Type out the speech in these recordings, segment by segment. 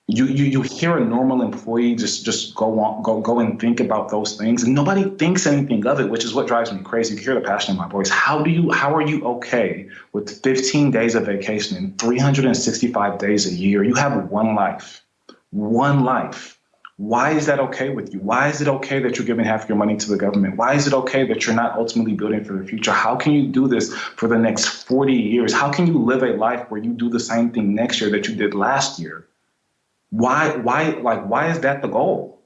You hear a normal employee just go and think about those things, and nobody thinks anything of it, which is what drives me crazy. You hear the passion in my voice. How are you okay with 15 days of vacation and 365 days a year? You have one life. Why is that okay with you? Why is it okay that you're giving half your money to the government? Why is it okay that you're not ultimately building for the future? How can you do this for the next 40 years? How can you live a life where you do the same thing next year that you did last year? Why is that the goal?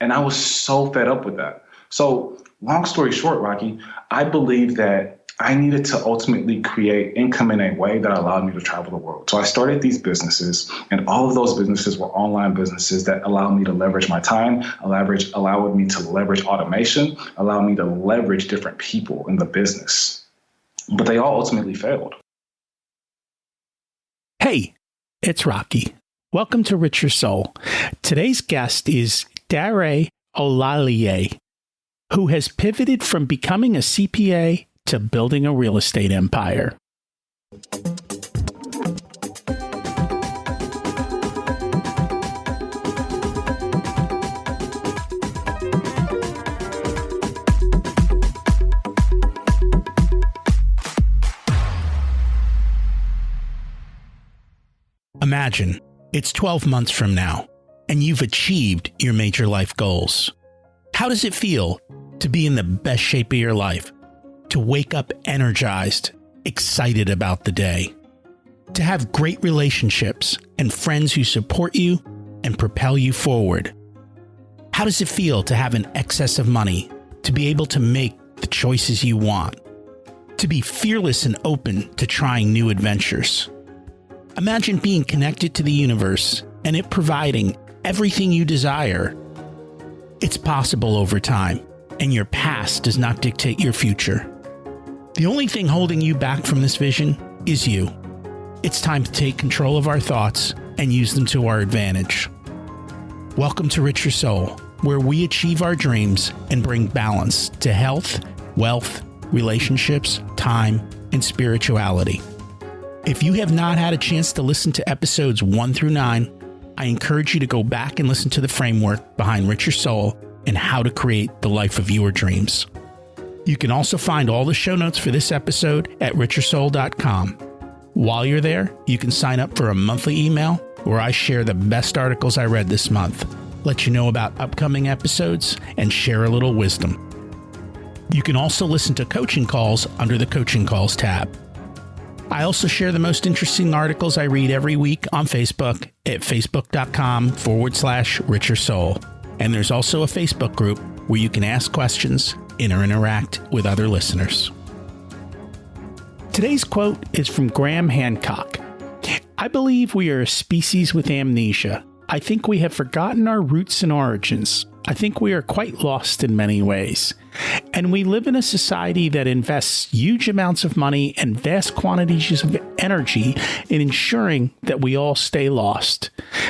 And I was so fed up with that. So long story short, Rocky, I believe that I needed to ultimately create income in a way that allowed me to travel the world. So I started these businesses, and all of those businesses were online businesses that allowed me to leverage my time, allowed me to leverage automation, allowed me to leverage different people in the business. But they all ultimately failed. Hey, it's Rocky. Welcome to Richer Soul. Today's guest is Daray Olaleye, who has pivoted from becoming a CPA to building a real estate empire. Imagine it's 12 months from now, and you've achieved your major life goals. How does it feel to be in the best shape of your life? To wake up energized, excited about the day? To have great relationships and friends who support you and propel you forward? How does it feel to have an excess of money, to be able to make the choices you want? To be fearless and open to trying new adventures? Imagine being connected to the universe and it providing everything you desire. It's possible over time, and your past does not dictate your future. The only thing holding you back from this vision is you. It's time to take control of our thoughts and use them to our advantage. Welcome to Richer Soul, where we achieve our dreams and bring balance to health, wealth, relationships, time, and spirituality. If you have not had a chance to listen to episodes 1 through 9, I encourage you to go back and listen to the framework behind Richer Soul and how to create the life of your dreams. You can also find all the show notes for this episode at richersoul.com. While you're there, you can sign up for a monthly email where I share the best articles I read this month, let you know about upcoming episodes, and share a little wisdom. You can also listen to coaching calls under the Coaching Calls tab. I also share the most interesting articles I read every week on Facebook at facebook.com/Richer Soul. And there's also a Facebook group where you can ask questions and interact with other listeners. Today's quote is from Graham Hancock. I believe we are a species with amnesia. I think we have forgotten our roots and origins. I think we are quite lost in many ways. And we live in a society that invests huge amounts of money and vast quantities of energy in ensuring that we all stay lost.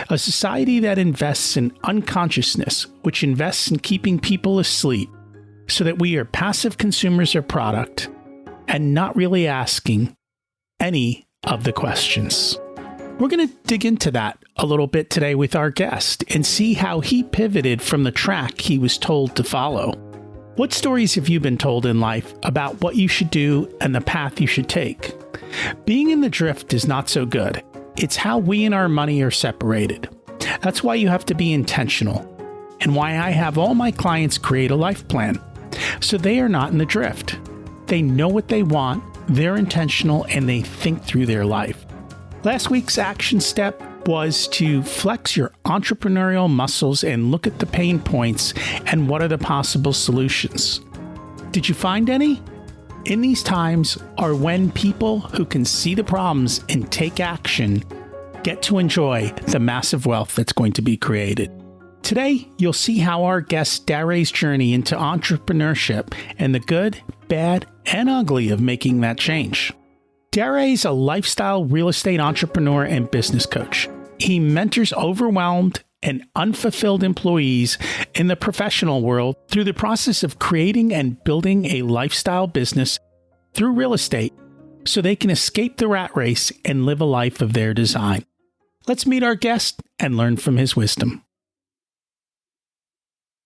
A society that invests in unconsciousness, which invests in keeping people asleep, so that we are passive consumers of product and not really asking any of the questions. We're going to dig into that a little bit today with our guest and see how he pivoted from the track he was told to follow. What stories have you been told in life about what you should do and the path you should take? Being in the drift is not so good. It's how we and our money are separated. That's why you have to be intentional, and why I have all my clients create a life plan, so they are not in the drift. They know what they want, they're intentional, and they think through their life. Last week's action step was to flex your entrepreneurial muscles and look at the pain points and what are the possible solutions. Did you find any? In these times are when people who can see the problems and take action get to enjoy the massive wealth that's going to be created. Today, you'll see how our guest Daray's journey into entrepreneurship and the good, bad, and ugly of making that change. Daray's a lifestyle real estate entrepreneur and business coach. He mentors overwhelmed and unfulfilled employees in the professional world through the process of creating and building a lifestyle business through real estate so they can escape the rat race and live a life of their design. Let's meet our guest and learn from his wisdom.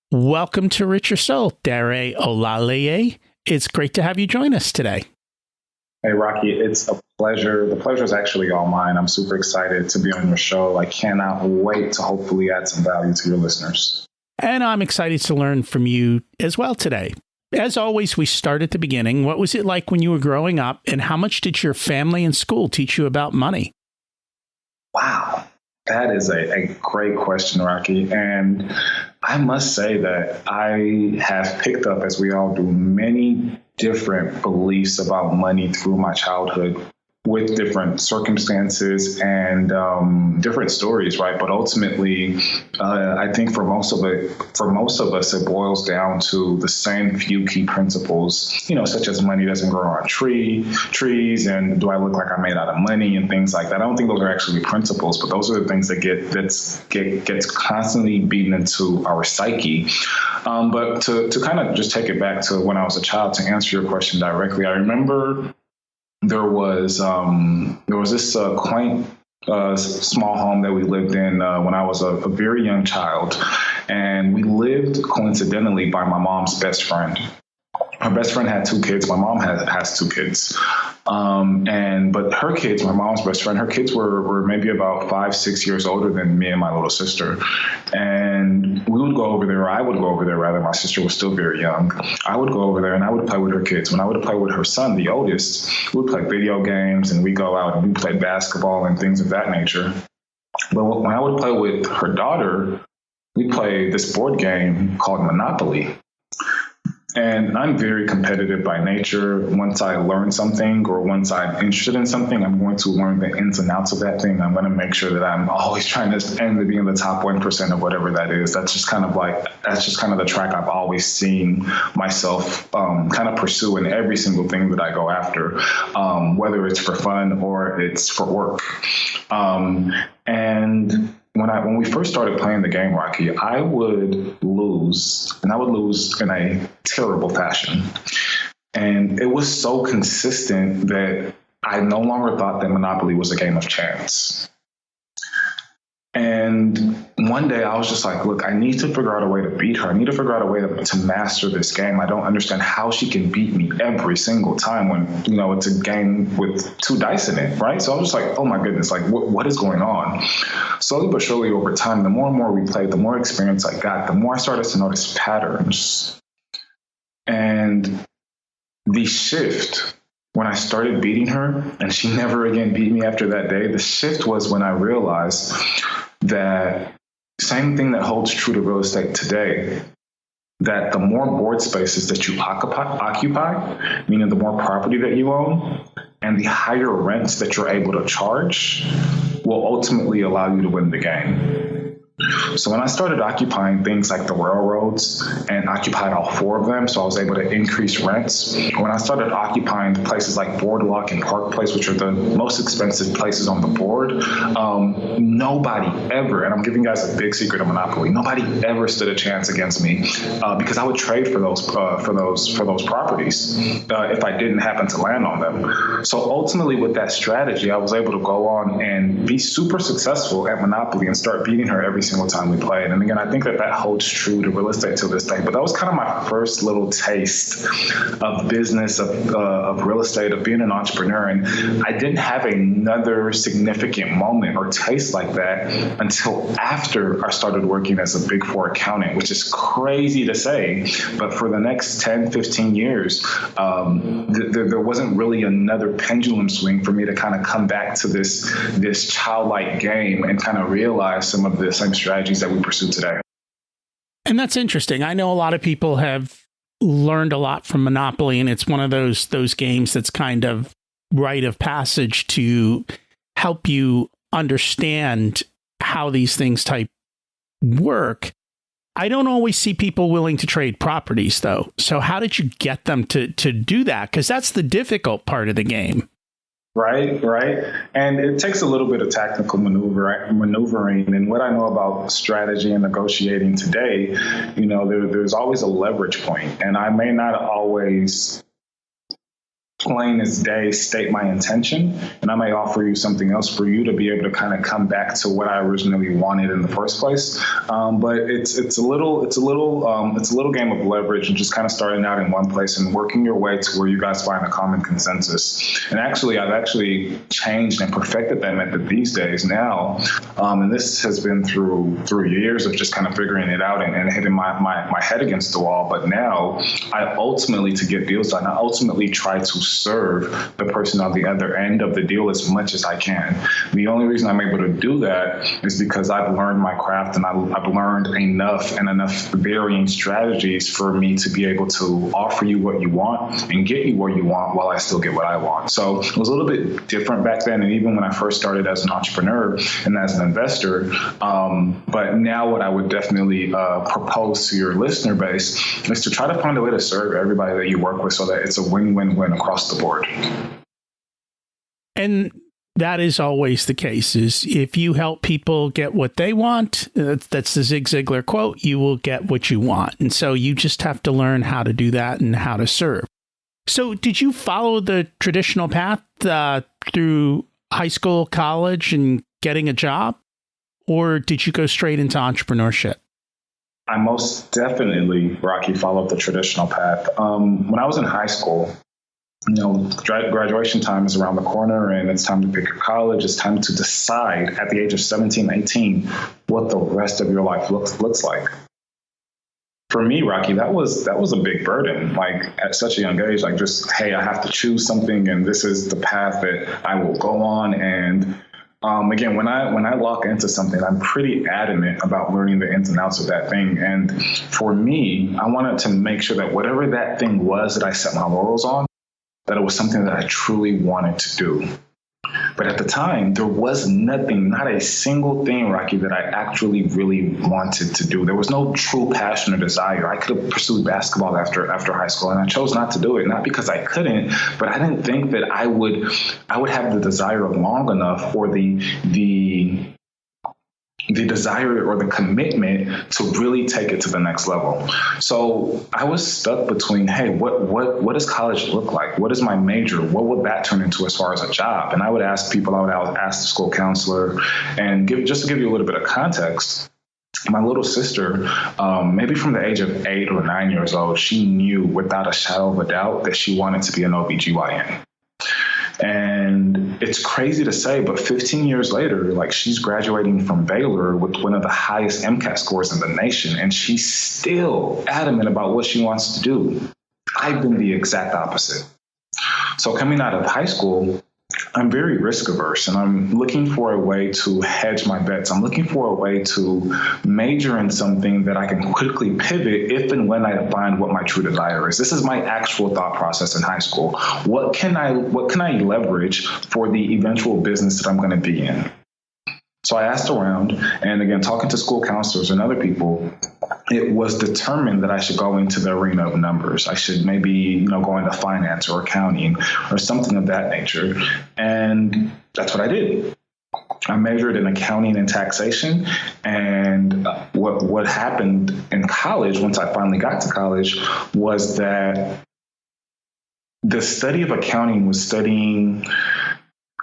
Welcome to Richer Soul, Daray Olaleye. It's great to have you join us today. Hey, Rocky, it's a pleasure. The pleasure is actually all mine. I'm super excited to be on your show. I cannot wait to hopefully add some value to your listeners. And I'm excited to learn from you as well today. As always, we start at the beginning. What was it like when you were growing up, and how much did your family and school teach you about money? Wow, that is a great question, Rocky. And I must say that I have picked up, as we all do, many different beliefs about money through my childhood, with different circumstances and different stories, right? But ultimately, I think for most of us, it boils down to the same few key principles, such as money doesn't grow on trees, and do I look like I'm made out of money, and things like that. I don't think those are actually principles, but those are the things that gets constantly beaten into our psyche. But to kind of just take it back to when I was a child, to answer your question directly, I remember there was this quaint small home that we lived in when I was a very young child, and we lived coincidentally by my mom's best friend. Her best friend had two kids. My mom has two kids. But her kids, my mom's best friend, her kids were maybe about 5-6 years older than me and my little sister. And we would go over there, or I would go over there rather. My sister was still very young. I would go over there and I would play with her kids. When I would play with her son, the oldest, we would play video games and we'd go out and we'd play basketball and things of that nature. But when I would play with her daughter, we'd play this board game called Monopoly. And I'm very competitive by nature. Once I learn something, or once I'm interested in something, I'm going to learn the ins and outs of that thing. I'm going to make sure that I'm always trying to aim to be in the top 1% of whatever that is. That's just kind of the track I've always seen myself kind of pursue in every single thing that I go after, whether it's for fun or it's for work. And when we first started playing the game, Rocky, I would lose, and I would lose in a terrible fashion. And it was so consistent that I no longer thought that Monopoly was a game of chance. And one day I was just like, look, I need to figure out a way to beat her. I need to figure out a way to master this game. I don't understand how she can beat me every single time when, it's a game with two dice in it, right? So I was just like, oh my goodness, like what is going on? Slowly but surely over time, the more and more we played, the more experience I got, the more I started to notice patterns. And the shift when I started beating her, and she never again beat me after that day, the shift was when I realized that same thing that holds true to real estate today, that the more board spaces that you occupy, meaning the more property that you own, and the higher rents that you're able to charge will ultimately allow you to win the game. So when I started occupying things like the railroads and occupied all four of them, so I was able to increase rents. When I started occupying places like Boardwalk and Park Place, which are the most expensive places on the board, nobody ever, and I'm giving you guys a big secret of Monopoly, nobody ever stood a chance against me because I would trade for those properties if I didn't happen to land on them. So ultimately with that strategy, I was able to go on and be super successful at Monopoly and start beating her every single time we played. And again, I think that holds true to real estate to this day. But that was kind of my first little taste of business, of real estate, of being an entrepreneur. And I didn't have another significant moment or taste like that until after I started working as a Big Four accountant, which is crazy to say. But for the next 10, 15 years, there wasn't really another pendulum swing for me to kind of come back to this childlike game and kind of realize some of the same strategies that we pursue today. And that's interesting. I know a lot of people have learned a lot from Monopoly, and it's one of those games that's kind of rite of passage to help you understand how these things work. I don't always see people willing to trade properties, though. So how did you get them to do that? Because that's the difficult part of the game. Right. And it takes a little bit of tactical maneuvering. And what I know about strategy and negotiating today, there's always a leverage point. And I may not always plain as day state my intention, and I may offer you something else for you to be able to kind of come back to what I originally wanted in the first place. But it's a little game of leverage and just kind of starting out in one place and working your way to where you guys find a common consensus. And actually, I've actually changed and perfected that method these days now. And this has been through years of just kind of figuring it out and hitting my head against the wall. But now I ultimately, to get deals done, I ultimately try to serve the person on the other end of the deal as much as I can. The only reason I'm able to do that is because I've learned my craft and I've learned enough varying strategies for me to be able to offer you what you want and get you where you want while I still get what I want. So it was a little bit different back then, and even when I first started as an entrepreneur and as an investor. But now what I would definitely propose to your listener base is to try to find a way to serve everybody that you work with so that it's a win-win-win across the board. And that is always the case, is if you help people get what they want, that's the Zig Ziglar quote, you will get what you want. And so you just have to learn how to do that and how to serve. So did you follow the traditional path through high school, college, and getting a job? Or did you go straight into entrepreneurship? I most definitely, Rocky, followed the traditional path. When I was in high school, graduation time is around the corner and it's time to pick your college. It's time to decide at the age of 17, 18, what the rest of your life looks like. For me, Rocky, that was a big burden. Like at such a young age, like just, hey, I have to choose something and this is the path that I will go on. And again, when I lock into something, I'm pretty adamant about learning the ins and outs of that thing. And for me, I wanted to make sure that whatever that thing was that I set my laurels on, that it was something that I truly wanted to do. But at the time, there was nothing, not a single thing, Rocky, that I actually really wanted to do. There was no true passion or desire. I could have pursued basketball after high school, and I chose not to do it, not because I couldn't, but I didn't think that I would have the desire long enough or the desire or the commitment to really take it to the next level. So I was stuck between, hey, what does college look like? What is my major? What would that turn into as far as a job? And I would ask people, I would ask the school counselor, and just to give you a little bit of context, my little sister, maybe from the age of 8 or 9 years old, she knew without a shadow of a doubt that she wanted to be an OBGYN. And it's crazy to say, but 15 years later, like she's graduating from Baylor with one of the highest MCAT scores in the nation, and she's still adamant about what she wants to do. I've been the exact opposite. So coming out of high school, I'm very risk averse and I'm looking for a way to hedge my bets. I'm looking for a way to major in something that I can quickly pivot if and when I find what my true desire is. This is my actual thought process in high school. What can I leverage for the eventual business that I'm going to be in? So I asked around, and again, talking to school counselors and other people, it was determined that I should go into the arena of numbers. I should maybe, go into finance or accounting or something of that nature. And that's what I did. I majored in accounting and taxation. And what happened in college, once I finally got to college, was that the study of accounting was studying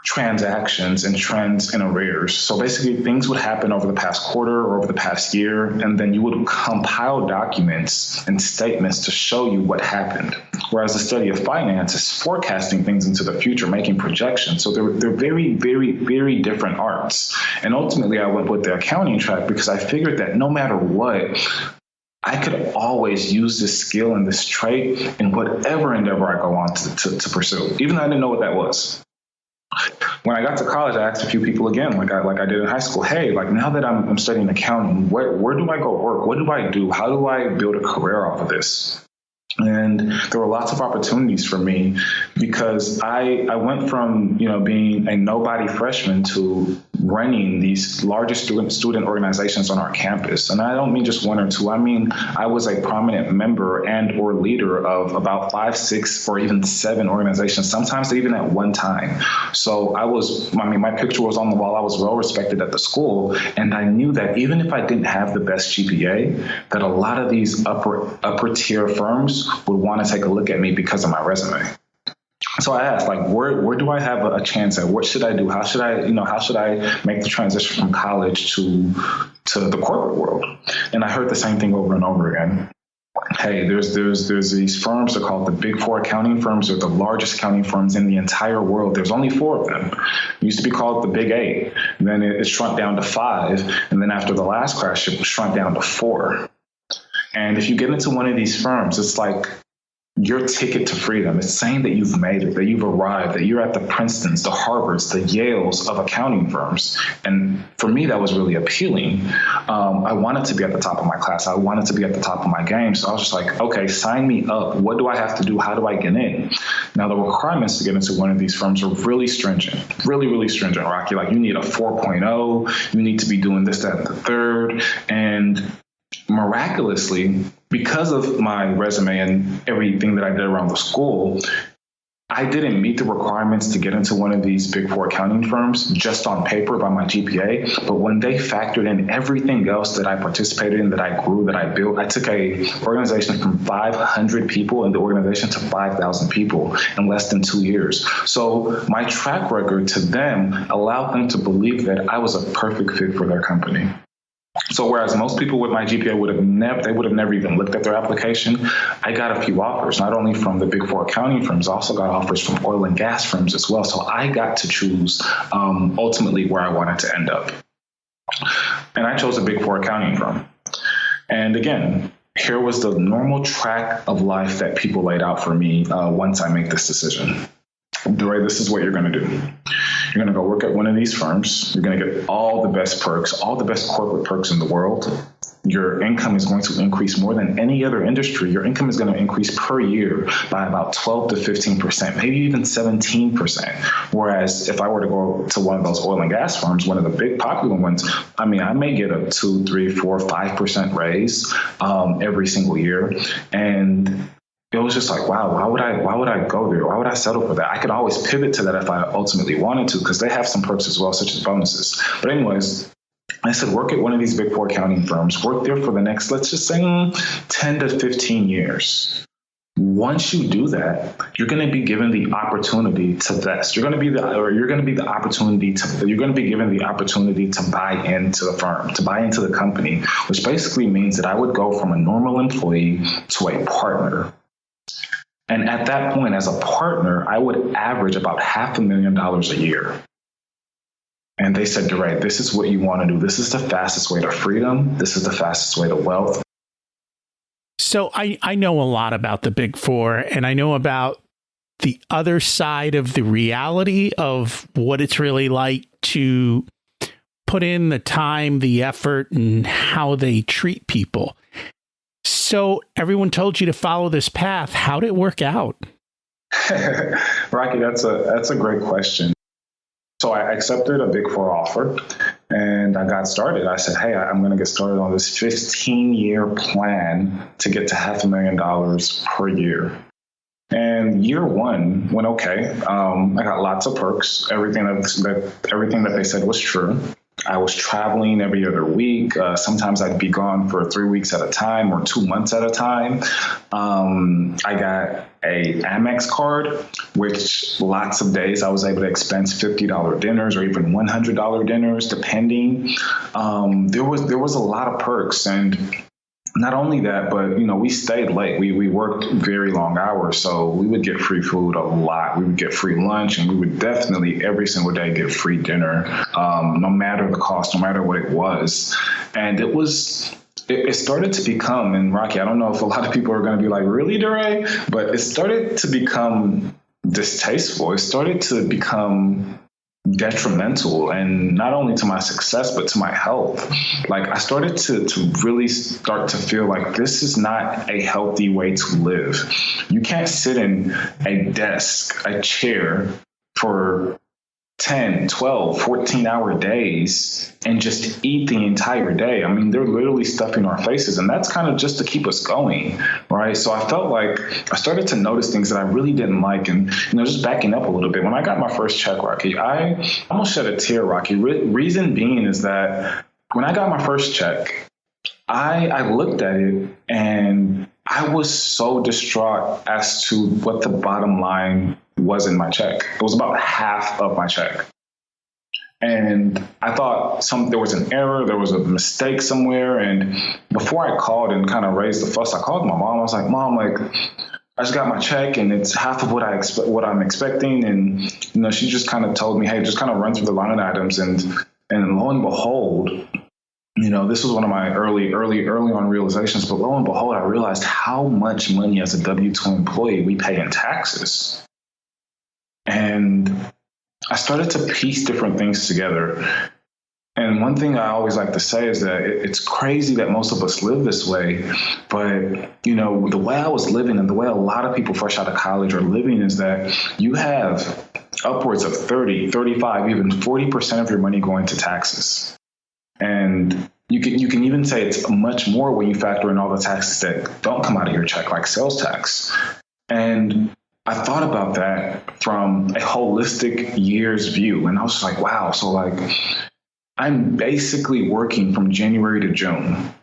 transactions and trends in arrears. So basically things would happen over the past quarter or over the past year, and then you would compile documents and statements to show you what happened. Whereas the study of finance is forecasting things into the future, making projections. So they're very, very, very different arts. And ultimately I went with the accounting track because I figured that no matter what, I could always use this skill and this trait in whatever endeavor I go on to pursue, even though I didn't know what that was. When I got to college, I asked a few people again, like I did in high school, hey, like now that I'm studying accounting, where do I go work? What do I do? How do I build a career off of this? And there were lots of opportunities for me because I went from, being a nobody freshman to running these largest student organizations on our campus. And I don't mean just one or two. I mean, I was a prominent member and or leader of about 5, 6, or even 7 organizations, sometimes even at one time. So my picture was on the wall. I was well respected at the school. And I knew that even if I didn't have the best GPA, that a lot of these upper tier firms would want to take a look at me because of my resume. So I asked, like, where do I have a chance at? What should I do? How should I make the transition from college to the corporate world? And I heard the same thing over and over again. Hey, there's these firms, they're called the Big Four accounting firms. They're the largest accounting firms in the entire world. There's only 4 of them. It used to be called the Big 8. And then it shrunk down to 5. And then after the last crash, it shrunk down to 4. And if you get into one of these firms, it's like your ticket to freedom. It's saying that you've made it, that you've arrived, that you're at the Princetons, the Harvards, the Yales of accounting firms. And for me, that was really appealing. I wanted to be at the top of my class. I wanted to be at the top of my game. So I was just like, okay, sign me up. What do I have to do? How do I get in? Now, the requirements to get into one of these firms are really stringent, really, really stringent, Rocky. Like, you need a 4.0. You need to be doing this, that, and the third. And miraculously, because of my resume and everything that I did around the school, I didn't meet the requirements to get into one of these Big Four accounting firms just on paper by my GPA. But when they factored in everything else that I participated in, that I grew, that I built, I took a organization from 500 people in the organization to 5,000 people in less than 2 years. So my track record to them allowed them to believe that I was a perfect fit for their company. So whereas most people with my GPA would have never even looked at their application, I got a few offers, not only from the Big Four accounting firms, I also got offers from oil and gas firms as well. So I got to choose ultimately where I wanted to end up. And I chose a Big Four accounting firm. And again, here was the normal track of life that people laid out for me once I make this decision. Daray, this is what you're going to do. You're going to go work at one of these firms. You're going to get all the best perks, all the best corporate perks in the world. Your income is going to increase more than any other industry. Your income is going to increase per year by about 12 to 15%, maybe even 17%. Whereas if I were to go to one of those oil and gas firms, one of the big popular ones, I mean, I may get a 2, 3, 4, 5% raise every single year. And it was just like, wow, why would I go there? Why would I settle for that? I could always pivot to that if I ultimately wanted to, because they have some perks as well, such as bonuses. But anyways, I said, work at one of these Big Four accounting firms, work there for the next, let's just say 10 to 15 years. Once you do that, you're going to be given the opportunity to vest. You're going to be given the opportunity to buy into the firm, to buy into the company, which basically means that I would go from a normal employee to a partner. And at that point, as a partner, I would average about $500,000 a year. And they said, Daray, this is what you want to do. This is the fastest way to freedom. This is the fastest way to wealth. So I know a lot about the Big Four, and I know about the other side of the reality of what it's really like to put in the time, the effort, and how they treat people. So everyone told you to follow this path. How did it work out? Rocky, that's a great question. So I accepted a Big Four offer and I got started. I said, hey, I'm going to get started on this 15-year plan to get to $500,000 per year. And year one went okay. I got lots of perks. Everything that they said was true. I was traveling every other week. Sometimes I'd be gone for 3 weeks at a time or 2 months at a time. I got a Amex card, which lots of days I was able to expense $50 dinners or even $100 dinners, depending. There was a lot of perks. And not only that, but, we stayed late. We worked very long hours, so we would get free food a lot. We would get free lunch, and we would definitely every single day get free dinner, no matter the cost, no matter what it was. And it started to become, and Rocky, I don't know if a lot of people are going to be like, really, Daray? But it started to become distasteful. It started to become detrimental, and not only to my success, but to my health. Like, I started to really start to feel like this is not a healthy way to live. You can't sit in a chair for 10, 12, 14-hour days and just eat the entire day. I mean, they're literally stuffing our faces, and that's kind of just to keep us going, right? So I felt like I started to notice things that I really didn't like. And, just backing up a little bit, when I got my first check, Rocky, I almost shed a tear, Rocky. Reason being is that when I got my first check, I looked at it and I was so distraught as to what the bottom line wasn't my check. It was about half of my check. And I thought there was an error, there was a mistake somewhere. And before I called and kind of raised the fuss, I called my mom. I was like, Mom, like, I just got my check and it's half of what I'm expecting. And, you know, she just kind of told me, hey, just kind of run through the line items. And lo and behold, you know, this was one of my early on realizations, but lo and behold, I realized how much money as a W-2 employee we pay in taxes. And I started to piece different things together. And one thing I always like to say is that it's crazy that most of us live this way. But, you know, the way I was living and the way a lot of people fresh out of college are living is that you have upwards of 30, 35, even 40% of your money going to taxes. And you can even say it's much more when you factor in all the taxes that don't come out of your check, like sales tax. And I thought about that from a holistic year's view. And I was like, wow. So like, I'm basically working from January to June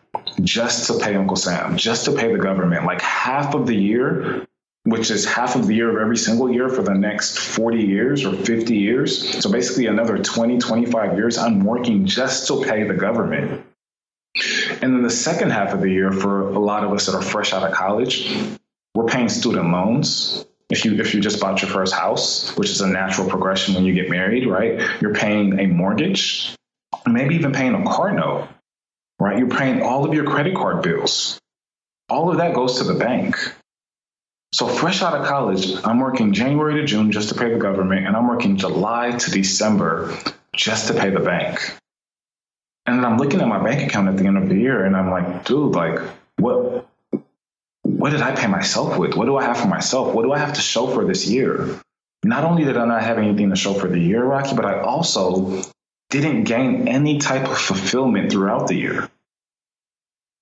just to pay Uncle Sam, just to pay the government, like half of the year, which is half of the year of every single year for the next 40 years or 50 years. So basically another 20, 25 years, I'm working just to pay the government. And then the second half of the year, for a lot of us that are fresh out of college, we're paying student loans. If you just bought your first house, which is a natural progression when you get married, right? You're paying a mortgage, maybe even paying a car note, right? You're paying all of your credit card bills. All of that goes to the bank. So fresh out of college, I'm working January to June just to pay the government, and I'm working July to December just to pay the bank. And then I'm looking at my bank account at the end of the year, and I'm like, dude, like, what did I pay myself with? What do I have for myself? What do I have to show for this year? Not only did I not have anything to show for the year, Rocky, but I also didn't gain any type of fulfillment throughout the year.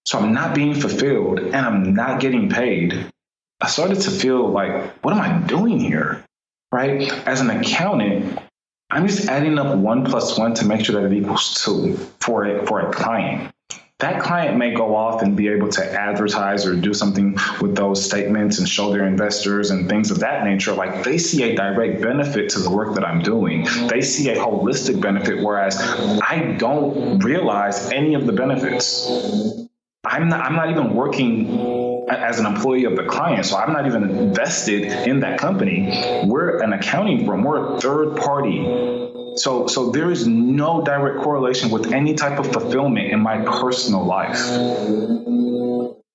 So I'm not being fulfilled and I'm not getting paid. I started to feel like, what am I doing here? Right? As an accountant, I'm just adding up 1 + 1 to make sure that it equals 2 for a client. That client may go off and be able to advertise or do something with those statements and show their investors and things of that nature. Like, they see a direct benefit to the work that I'm doing. They see a holistic benefit, whereas I don't realize any of the benefits. I'm not even working as an employee of the client, so I'm not even invested in that company. We're an accounting firm. We're a third party. So there is no direct correlation with any type of fulfillment in my personal life.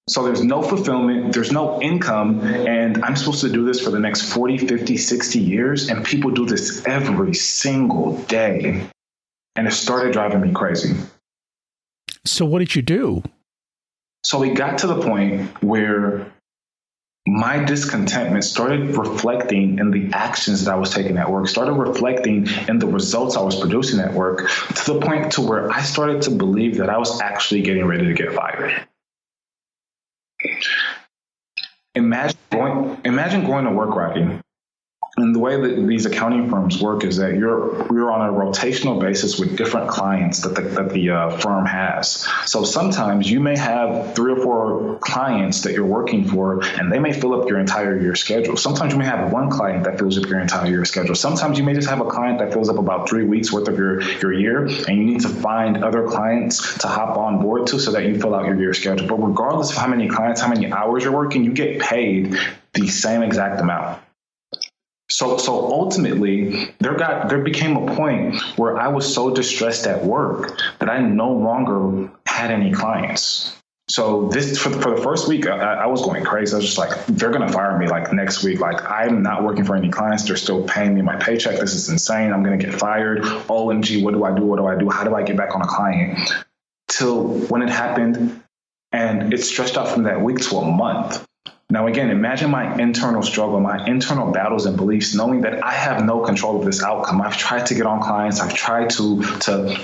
So there's no fulfillment, there's no income, and I'm supposed to do this for the next 40, 50, 60 years, and people do this every single day. And it started driving me crazy. So what did you do? So we got to the point where my discontentment started reflecting in the actions that I was taking at work, started reflecting in the results I was producing at work, to the point to where I started to believe that I was actually getting ready to get fired. Imagine going to work, Rocky. And the way that these accounting firms work is that you're on a rotational basis with different clients that the firm has. So sometimes you may have 3 or 4 clients that you're working for, and they may fill up your entire year schedule. Sometimes you may have 1 client that fills up your entire year schedule. Sometimes you may just have a client that fills up about 3 weeks worth of your year, and you need to find other clients to hop on board to so that you fill out your year schedule. But regardless of how many clients, how many hours you're working, you get paid the same exact amount. So ultimately, there became a point where I was so distressed at work that I no longer had any clients. So this for the first week, I was going crazy. I was just like, they're going to fire me like next week. Like, I'm not working for any clients. They're still paying me my paycheck. This is insane. I'm going to get fired. OMG, what do I do? What do I do? How do I get back on a client? Till when it happened, and it stretched out from that week to a month. Now, again, imagine my internal struggle, my internal battles and beliefs, knowing that I have no control of this outcome. I've tried to get on clients. I've tried to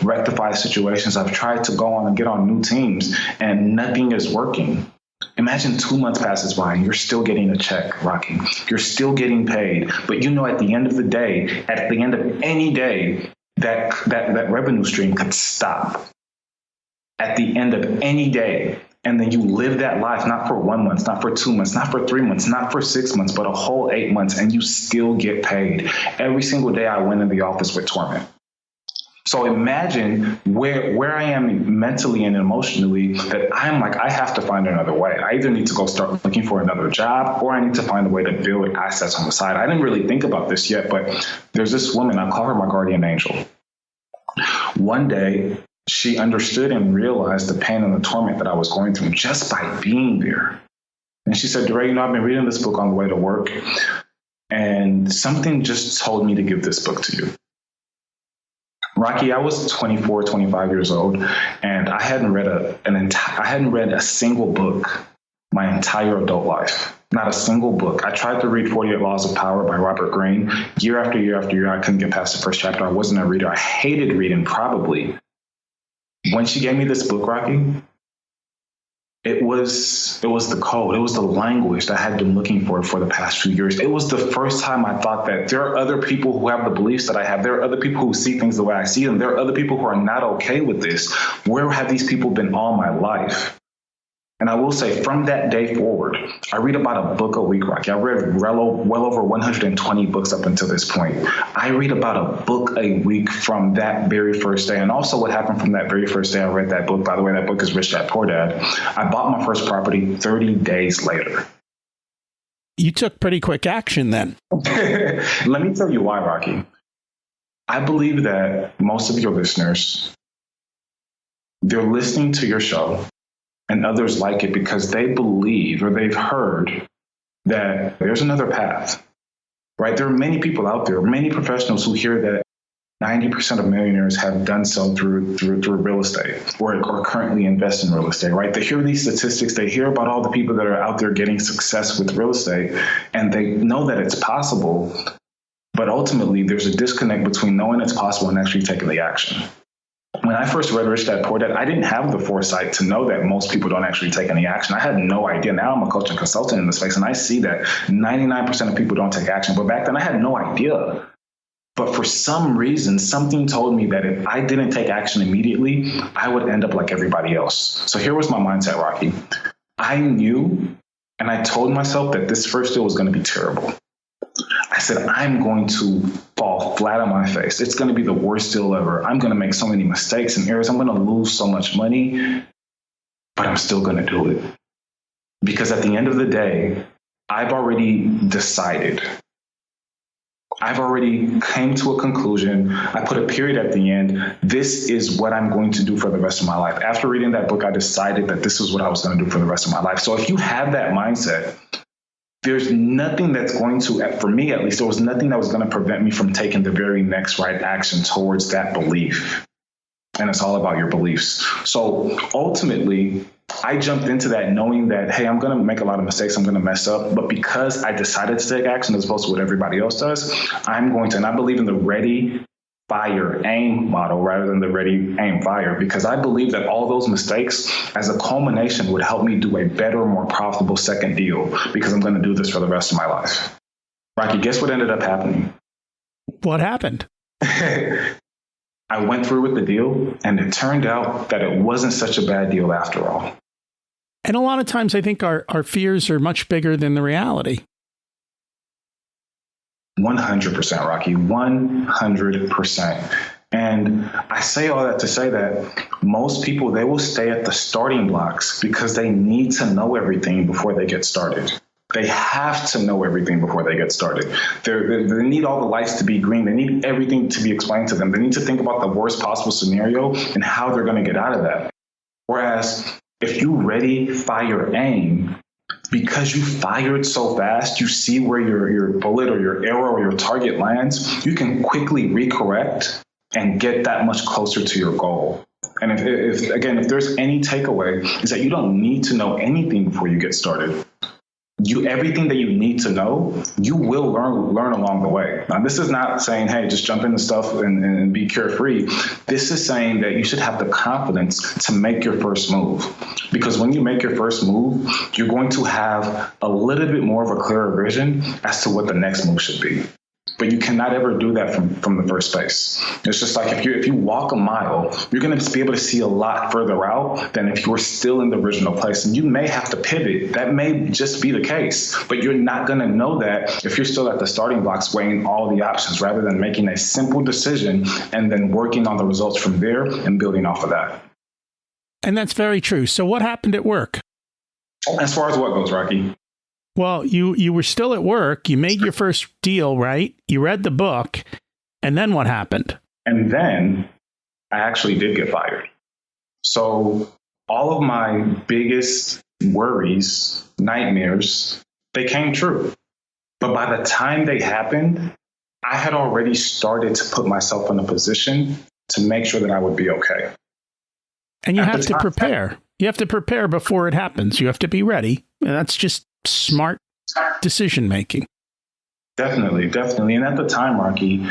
rectify situations. I've tried to go on and get on new teams, and nothing is working. Imagine 2 months passes by and you're still getting a check, Rocky. You're still getting paid. But you know, at the end of the day, at the end of any day, that revenue stream could stop. At the end of any day. And then you live that life, not for 1 month, not for 2 months, not for 3 months, not for 6 months, but a whole 8 months, and you still get paid. Every single day I went in the office with torment. So imagine where I am mentally and emotionally, that I'm like, I have to find another way. I either need to go start looking for another job, or I need to find a way to build assets on the side. I didn't really think about this yet, but there's this woman, I call her my guardian angel. One day, she understood and realized the pain and the torment that I was going through just by being there. And she said, Daray, I've been reading this book on the way to work, and something just told me to give this book to you. Rocky, I was 24, 25 years old, and I hadn't read a single book my entire adult life. Not a single book. I tried to read 48 Laws of Power by Robert Greene. Year after year after year, I couldn't get past the first chapter. I wasn't a reader. I hated reading, probably. When she gave me this book, Rocky, it was the code. It was the language that I had been looking for the past few years. It was the first time I thought that there are other people who have the beliefs that I have. There are other people who see things the way I see them. There are other people who are not okay with this. Where have these people been all my life? And I will say, from that day forward, I read about a book a week, Rocky. I read well over 120 books up until this point. I read about a book a week from that very first day. And also what happened from that very first day I read that book, by the way, that book is Rich Dad, Poor Dad. I bought my first property 30 days later. You took pretty quick action then. Let me tell you why, Rocky. I believe that most of your listeners, they're listening to your show, and others like it because they believe or they've heard that there's another path, right? There are many people out there, many professionals who hear that 90% of millionaires have done so through real estate or currently invest in real estate, right? They hear these statistics, they hear about all the people that are out there getting success with real estate, and they know that it's possible, but ultimately there's a disconnect between knowing it's possible and actually taking the action. When I first read Rich Dad, Poor Dad, I didn't have the foresight to know that most people don't actually take any action. I had no idea. Now I'm a coach and consultant in the space, and I see that 99% of people don't take action. But back then I had no idea. But for some reason, something told me that if I didn't take action immediately, I would end up like everybody else. So here was my mindset, Rocky. I knew, and I told myself that this first deal was going to be terrible. I said, I'm going to fall flat on my face. It's going to be the worst deal ever. I'm going to make so many mistakes and errors. I'm going to lose so much money, but I'm still going to do it. Because at the end of the day, I've already decided. I've already came to a conclusion. I put a period at the end. This is what I'm going to do for the rest of my life. After reading that book, I decided that this is what I was going to do for the rest of my life. So if you have that mindset, there's nothing that's going to, for me at least, there was nothing that was going to prevent me from taking the very next right action towards that belief. And it's all about your beliefs. So ultimately, I jumped into that knowing that, hey, I'm going to make a lot of mistakes. I'm going to mess up. But because I decided to take action as opposed to what everybody else does, I'm going to, and I believe in the ready, fire, aim model rather than the ready, aim, fire, because I believe that all those mistakes as a culmination would help me do a better, more profitable second deal because I'm going to do this for the rest of my life. Rocky, guess what ended up happening? What happened? I went through with the deal, and it turned out that it wasn't such a bad deal after all. And a lot of times I think our fears are much bigger than the reality. 100%, Rocky, 100%. And I say all that to say that most people, they will stay at the starting blocks because they need to know everything before they get started. They have to know everything before they get started. They need all the lights to be green. They need everything to be explained to them. They need to think about the worst possible scenario and how they're going to get out of that. Whereas if you ready, fire, aim, because you fired so fast, you see where your bullet or your arrow or your target lands, you can quickly recorrect and get that much closer to your goal. And if there's any takeaway, is that you don't need to know anything before you get started. Everything that you need to know, you will learn along the way. Now, this is not saying, hey, just jump into stuff and be carefree. This is saying that you should have the confidence to make your first move. Because when you make your first move, you're going to have a little bit more of a clearer vision as to what the next move should be. but you cannot ever do that from the first place. It's just like if you walk a mile, you're going to be able to see a lot further out than if you're still in the original place. And you may have to pivot. That may just be the case, but you're not going to know that if you're still at the starting blocks weighing all the options rather than making a simple decision and then working on the results from there and building off of that. And that's very true. So what happened at work? As far as what goes, Rocky? Well, you were still at work. You made your first deal, right? You read the book. And then what happened? And then I actually did get fired. So all of my biggest worries, nightmares, they came true. But by the time they happened, I had already started to put myself in a position to make sure that I would be okay. And you have to prepare. You have to prepare before it happens. You have to be ready. And that's just smart decision making. Definitely. And at the time, Rocky,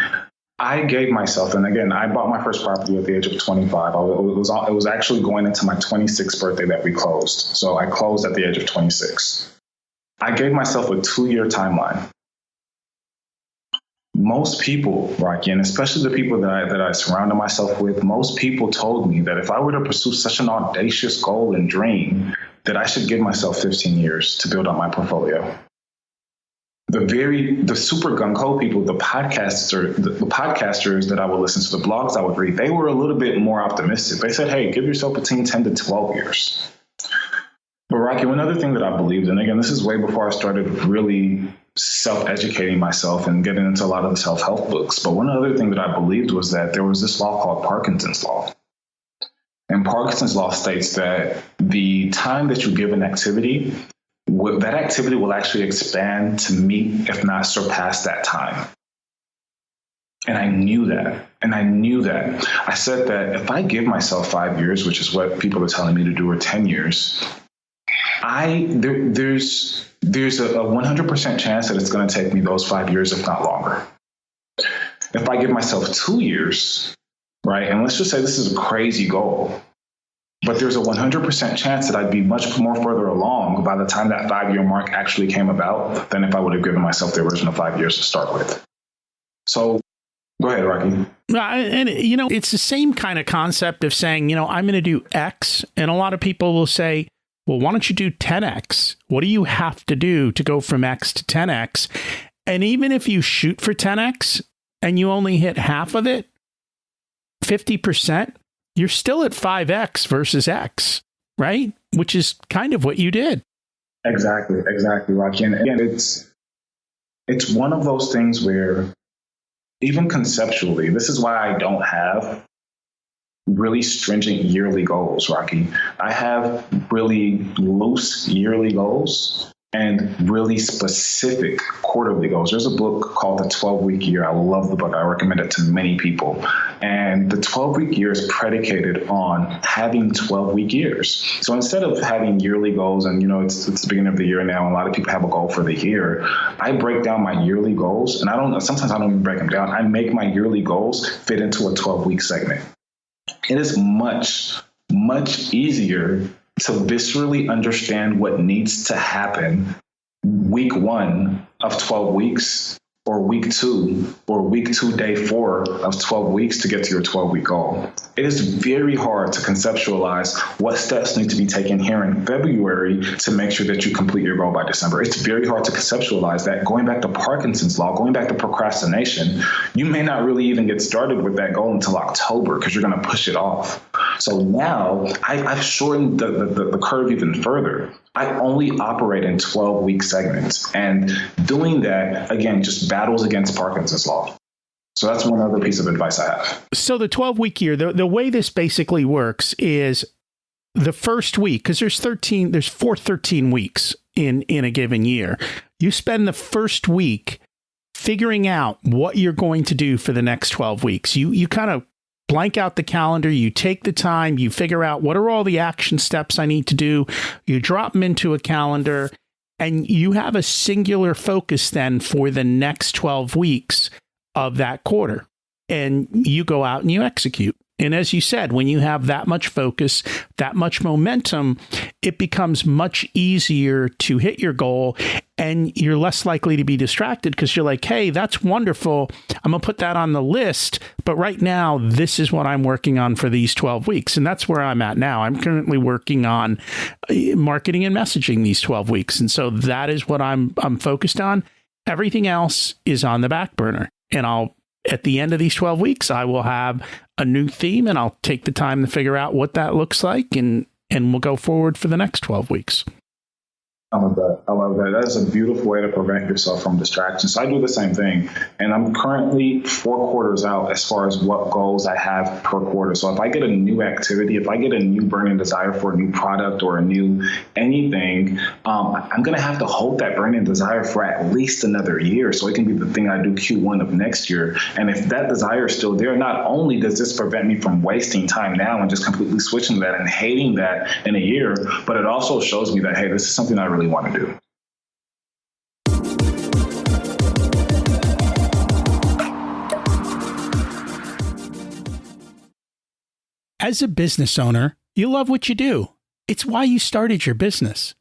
I gave myself, and again, I bought my first property at the age of 25. It was actually going into my 26th birthday that we closed. So I closed at the age of 26. I gave myself a 2-year timeline. Most people, Rocky, and especially the people that I surrounded myself with, most people told me that if I were to pursue such an audacious goal and dream, that I should give myself 15 years to build up my portfolio. The super gung-ho people, the podcasters that I would listen to, the blogs I would read, they were a little bit more optimistic. They said, hey, give yourself between 10 to 12 years. But Rocky, one other thing that I believed in, again, this is way before I started really self-educating myself and getting into a lot of the self-help books. But one other thing that I believed was that there was this law called Parkinson's law. And Parkinson's law states that the time that you give an activity, that activity will actually expand to meet, if not surpass, that time. And I knew that. I said that if I give myself 5 years, which is what people are telling me to do, or 10 years, there's a 100% chance that it's going to take me those 5 years, if not longer. If I give myself 2 years, right, and let's just say this is a crazy goal, but there's a 100% chance that I'd be much more further along by the time that 5-year mark actually came about than if I would have given myself the original 5 years to start with. So go ahead, Rocky. And, it's the same kind of concept of saying, I'm going to do X. And a lot of people will say, well, why don't you do 10X? What do you have to do to go from X to 10X? And even if you shoot for 10X and you only hit half of it, 50%, you're still at 5X versus X, right? Which is kind of what you did. Exactly, Rocky. And again, it's one of those things where even conceptually, this is why I don't have really stringent yearly goals, Rocky. I have really loose yearly goals and really specific quarterly goals. There's a book called The 12-Week Year. I love the book. I recommend it to many people. And the 12-week year is predicated on having 12-week years. So instead of having yearly goals, and it's the beginning of the year now, and a lot of people have a goal for the year, I break down my yearly goals, and sometimes I don't even break them down. I make my yearly goals fit into a 12-week segment. It is much, much easier to viscerally understand what needs to happen week 1 of 12 weeks or week 2 or week 2, day 4 of 12 weeks to get to your 12-week goal. It is very hard to conceptualize what steps need to be taken here in February to make sure that you complete your goal by December. It's very hard to conceptualize that. Going back to Parkinson's law, going back to procrastination, you may not really even get started with that goal until October because you're going to push it off. So now I've shortened the curve even further. I only operate in 12-week segments. And doing that, again, just battles against Parkinson's law. So that's one other piece of advice I have. So the 12-week year, the way this basically works is the first week, because there's 13 weeks in a given year. You spend the first week figuring out what you're going to do for the next 12 weeks. You kind of blank out the calendar, you take the time, you figure out what are all the action steps I need to do, you drop them into a calendar, and you have a singular focus then for the next 12 weeks of that quarter. And you go out and you execute. And as you said, when you have that much focus, that much momentum, it becomes much easier to hit your goal. and you're less likely to be distracted because you're like, hey, that's wonderful. I'm going to put that on the list. But right now, this is what I'm working on for these 12 weeks. And that's where I'm at now. I'm currently working on marketing and messaging these 12 weeks. And so that is what I'm focused on. Everything else is on the back burner. And at the end of these 12 weeks, I will have a new theme and I'll take the time to figure out what that looks like. And we'll go forward for the next 12 weeks. I love that. I love that. That is a beautiful way to prevent yourself from distractions. So I do the same thing. And I'm currently 4 quarters out as far as what goals I have per quarter. So if I get a new activity, if I get a new burning desire for a new product or a new anything, I'm going to have to hold that burning desire for at least another year. So it can be the thing I do Q1 of next year. And if that desire is still there, not only does this prevent me from wasting time now and just completely switching to that and hating that in a year, but it also shows me that, hey, this is something I really want to do. As a business owner, you love what you do. It's why you started your business.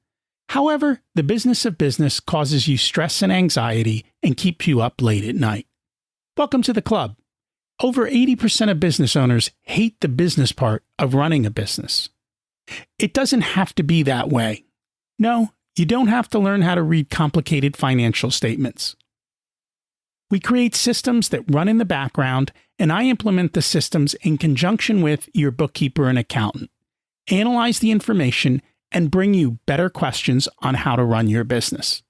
However, the business of business causes you stress and anxiety and keeps you up late at night. Welcome to the club. Over 80% of business owners hate the business part of running a business. It doesn't have to be that way. No, you don't have to learn how to read complicated financial statements. We create systems that run in the background, and I implement the systems in conjunction with your bookkeeper and accountant, analyze the information, and bring you better questions on how to run your business.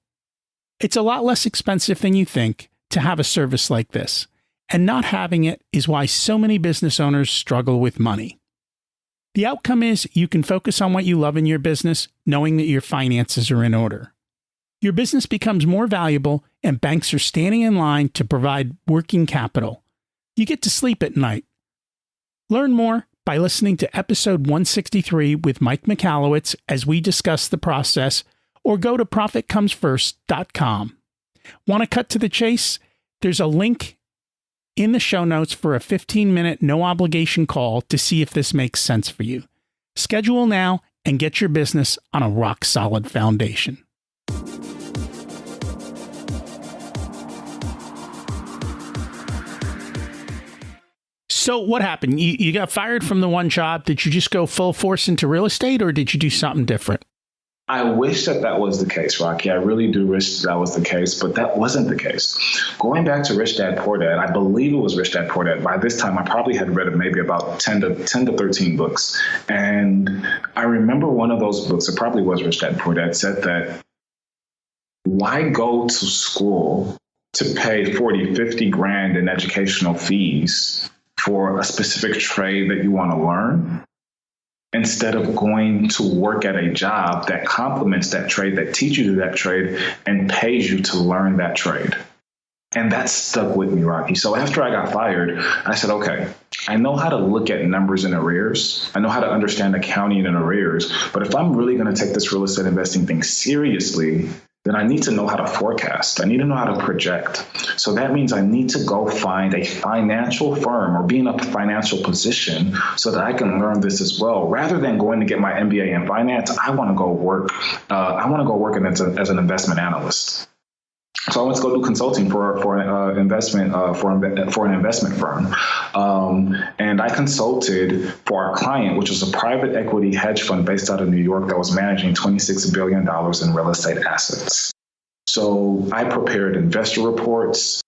It's a lot less expensive than you think to have a service like this, and not having it is why so many business owners struggle with money. The outcome is you can focus on what you love in your business, knowing that your finances are in order. Your business becomes more valuable, and banks are standing in line to provide working capital. You get to sleep at night. Learn more by listening to episode 163 with Mike Michalowicz as we discuss the process, or go to profitcomesfirst.com. Want to cut to the chase? There's a link in the show notes for a 15-minute no-obligation call to see if this makes sense for you. Schedule now and get your business on a rock-solid foundation. So what happened? You got fired from the one job. Did you just go full force into real estate, or did you do something different? I wish that was the case, Rocky. I really do wish that was the case, but that wasn't the case. Going back to Rich Dad Poor Dad, I believe it was Rich Dad Poor Dad. By this time, I probably had read maybe about 10 to 13 books. And I remember one of those books, it probably was Rich Dad Poor Dad, said that why go to school to pay 40, 50 grand in educational fees for a specific trade that you want to learn, instead of going to work at a job that complements that trade, that teaches you that trade and pays you to learn that trade. And that stuck with me, Rocky. So after I got fired, I said, okay, I know how to look at numbers in arrears. I know how to understand accounting in arrears. But if I'm really going to take this real estate investing thing seriously, then I need to know how to forecast. I need to know how to project. So that means I need to go find a financial firm or be in a financial position so that I can learn this as well. Rather than going to get my MBA in finance, I want to go work. As an investment analyst. So I went to go do consulting for an investment firm, and I consulted for our client, which was a private equity hedge fund based out of New York that was managing $26 billion in real estate assets. So I prepared investor reports.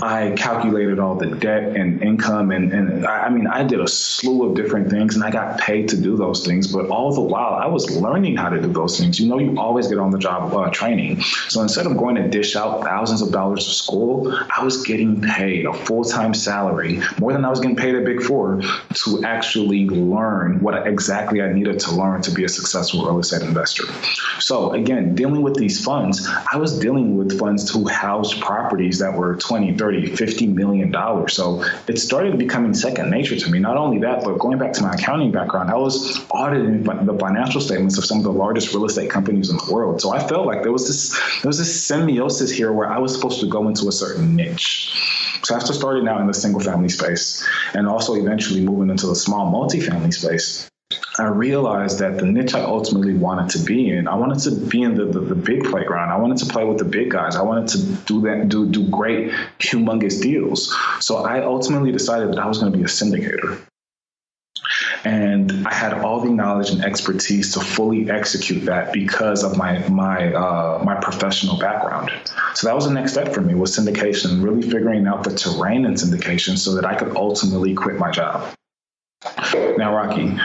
I calculated all the debt and income, and I did a slew of different things, and I got paid to do those things. But all the while, I was learning how to do those things. You know, you always get on the job training. So instead of going to dish out thousands of dollars to school, I was getting paid a full-time salary, more than I was getting paid at Big Four, to actually learn what exactly I needed to learn to be a successful real estate investor. So again, dealing with these funds, I was dealing with funds who housed properties that were 20, 30, $50 million. So it started becoming second nature to me. Not only that, but going back to my accounting background, I was auditing the financial statements of some of the largest real estate companies in the world. So I felt like there was this symbiosis here where I was supposed to go into a certain niche. So after starting out in the single family space and also eventually moving into the small multifamily space, I realized that the niche I ultimately wanted to be in, I wanted to be in the big playground. I wanted to play with the big guys. I wanted to do great, humongous deals. So I ultimately decided that I was going to be a syndicator. And I had all the knowledge and expertise to fully execute that because of my professional background. So that was the next step for me, was syndication, really figuring out the terrain in syndication so that I could ultimately quit my job. Now, Rocky,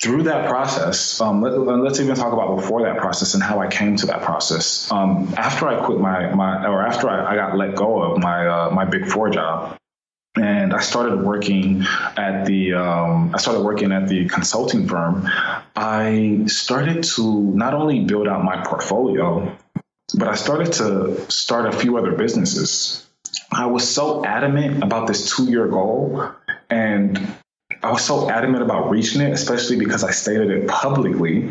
through that process, let's even talk about before that process and how I came to that process. After I quit after I got let go of my Big Four job, and I started working at the consulting firm, I started to not only build out my portfolio, but I started to start a few other businesses. I was so adamant about this 2-year goal, and I was so adamant about reaching it, especially because I stated it publicly,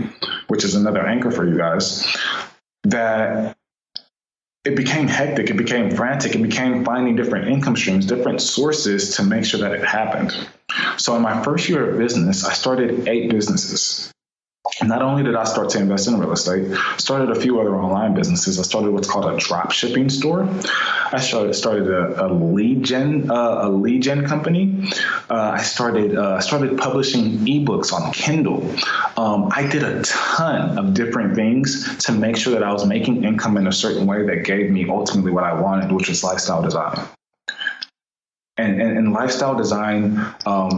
which is another anchor for you guys, that it became hectic, it became frantic, it became finding different income streams, different sources to make sure that it happened. So in my first year of business, I started 8 businesses. Not only did I start to invest in real estate, I started a few other online businesses. I started what's called a drop shipping store. I started a lead gen company. I started publishing ebooks on Kindle. I did a ton of different things to make sure that I was making income in a certain way that gave me ultimately what I wanted, which was lifestyle design. And lifestyle design,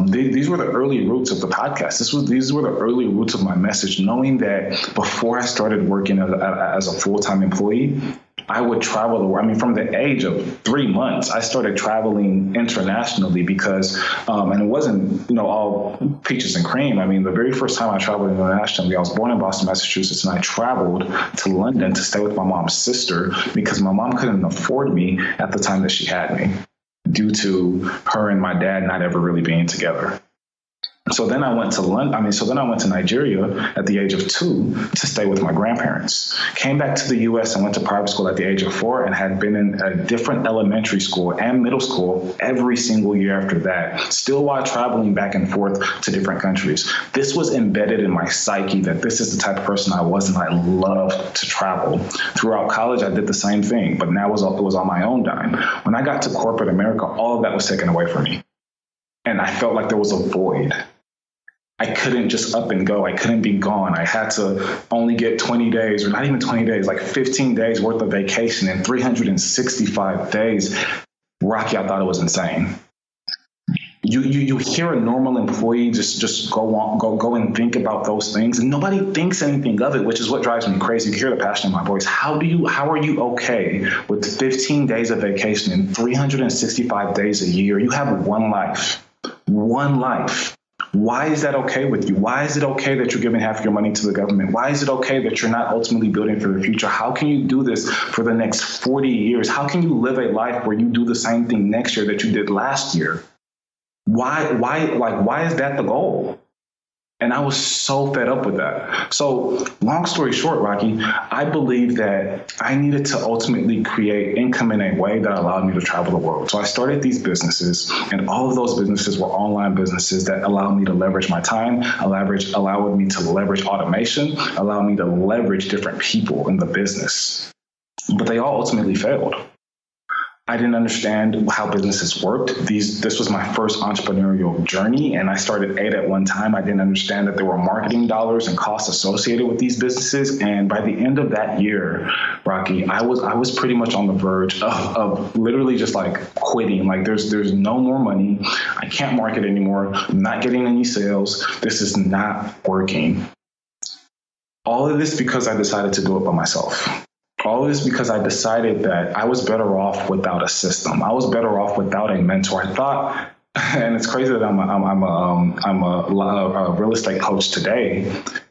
these were the early roots of the podcast. These were the early roots of my message, knowing that before I started working as a full-time employee, I would travel. I mean, from the age of 3 months, I started traveling internationally because, and it wasn't, all peaches and cream. I mean, the very first time I traveled internationally, I was born in Boston, Massachusetts, and I traveled to London to stay with my mom's sister because my mom couldn't afford me at the time that she had me, due to her and my dad not ever really being together. So then I went to Nigeria at the age of 2 to stay with my grandparents. Came back to the U.S. and went to private school at the age of 4 and had been in a different elementary school and middle school every single year after that, still while traveling back and forth to different countries. This was embedded in my psyche that this is the type of person I was, and I loved to travel. Throughout college, I did the same thing, but now it was on my own dime. When I got to corporate America, all of that was taken away from me. And I felt like there was a void. I couldn't just up and go. I couldn't be gone. I had to only get 20 days, or not even 20 days, like 15 days worth of vacation in 365 days. Rocky, I thought it was insane. You hear a normal employee just go and think about those things, and nobody thinks anything of it, which is what drives me crazy. You hear the passion in my voice. How are you okay with 15 days of vacation and 365 days a year? You have one life. Why is that okay with you? Why is it okay that you're giving half of your money to the government? Why is it okay that you're not ultimately building for the future? How can you do this for the next 40 years? How can you live a life where you do the same thing next year that you did last year? Why is that the goal? And I was so fed up with that. So long story short, Rocky, I believe that I needed to ultimately create income in a way that allowed me to travel the world. So I started these businesses, and all of those businesses were online businesses that allowed me to leverage my time, allowed me to leverage automation, allowed me to leverage different people in the business. But they all ultimately failed. I didn't understand how businesses worked. This was my first entrepreneurial journey, and I started 8 at one time. I didn't understand that there were marketing dollars and costs associated with these businesses. And by the end of that year, Rocky, I was pretty much on the verge of literally just like quitting. Like there's no more money. I can't market anymore. I'm not getting any sales. This is not working. All of this because I decided to do it by myself. All of this because I decided that I was better off without a system. I was better off without a mentor. I thought, and it's crazy that I'm a real estate coach today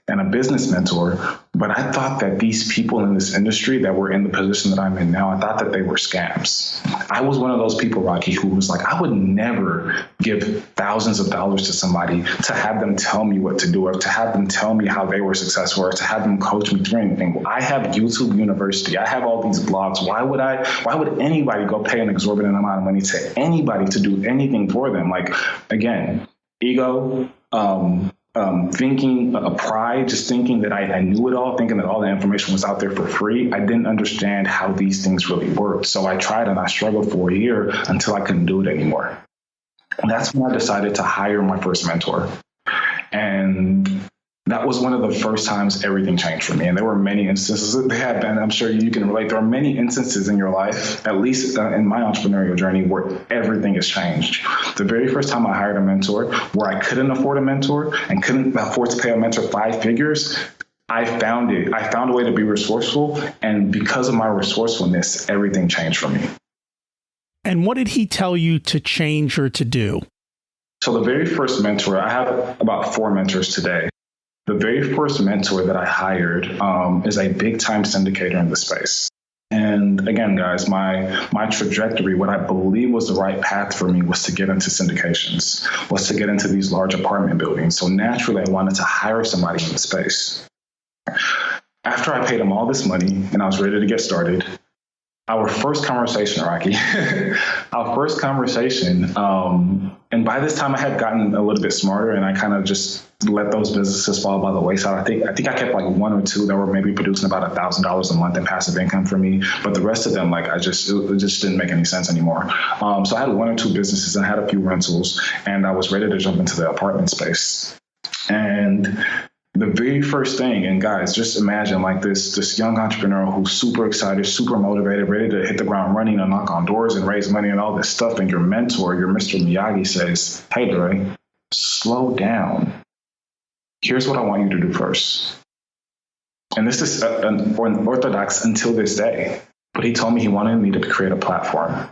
and a business mentor, but I thought that these people in this industry that were in the position that I'm in now, I thought that they were scams. I was one of those people, Rocky, who was like, I would never give thousands of dollars to somebody to have them tell me what to do, or to have them tell me how they were successful, or to have them coach me through anything. I have YouTube University. I have all these blogs. Why would anybody go pay an exorbitant amount of money to anybody to do anything for them? Like, again, ego, thinking pride, just thinking that I knew it all, thinking that all the information was out there for free. I didn't understand how these things really worked. So I tried and I struggled for a year until I couldn't do it anymore. And that's when I decided to hire my first mentor. And that was one of the first times everything changed for me. And there were many instances that have been, I'm sure you can relate. There are many instances in your life, at least in my entrepreneurial journey, where everything has changed. The very first time I hired a mentor where I couldn't afford a mentor and couldn't afford to pay a mentor 5 figures, I found a way to be resourceful. And because of my resourcefulness, everything changed for me. And what did he tell you to change or to do? So the very first mentor, I have about 4 mentors today. The very first mentor that I hired is a big-time syndicator in the space. And again, guys, my trajectory, what I believe was the right path for me was to get into syndications, was to get into these large apartment buildings. So naturally, I wanted to hire somebody in the space. After I paid him all this money and I was ready to get started, our first conversation, Rocky, and by this time I had gotten a little bit smarter and I kind of just let those businesses fall by the wayside. I think I kept like 1 or 2 that were maybe producing about $1,000 a month in passive income for me. But the rest of them, like, it just didn't make any sense anymore. So I had 1 or 2 businesses and I had a few rentals and I was ready to jump into the apartment space. And the very first thing, and guys, just imagine like this young entrepreneur who's super excited, super motivated, ready to hit the ground running and knock on doors and raise money and all this stuff. And your mentor, your Mr. Miyagi says, "Hey, Daray, slow down. Here's what I want you to do first." And this is unorthodox until this day. But he told me he wanted me to create a platform.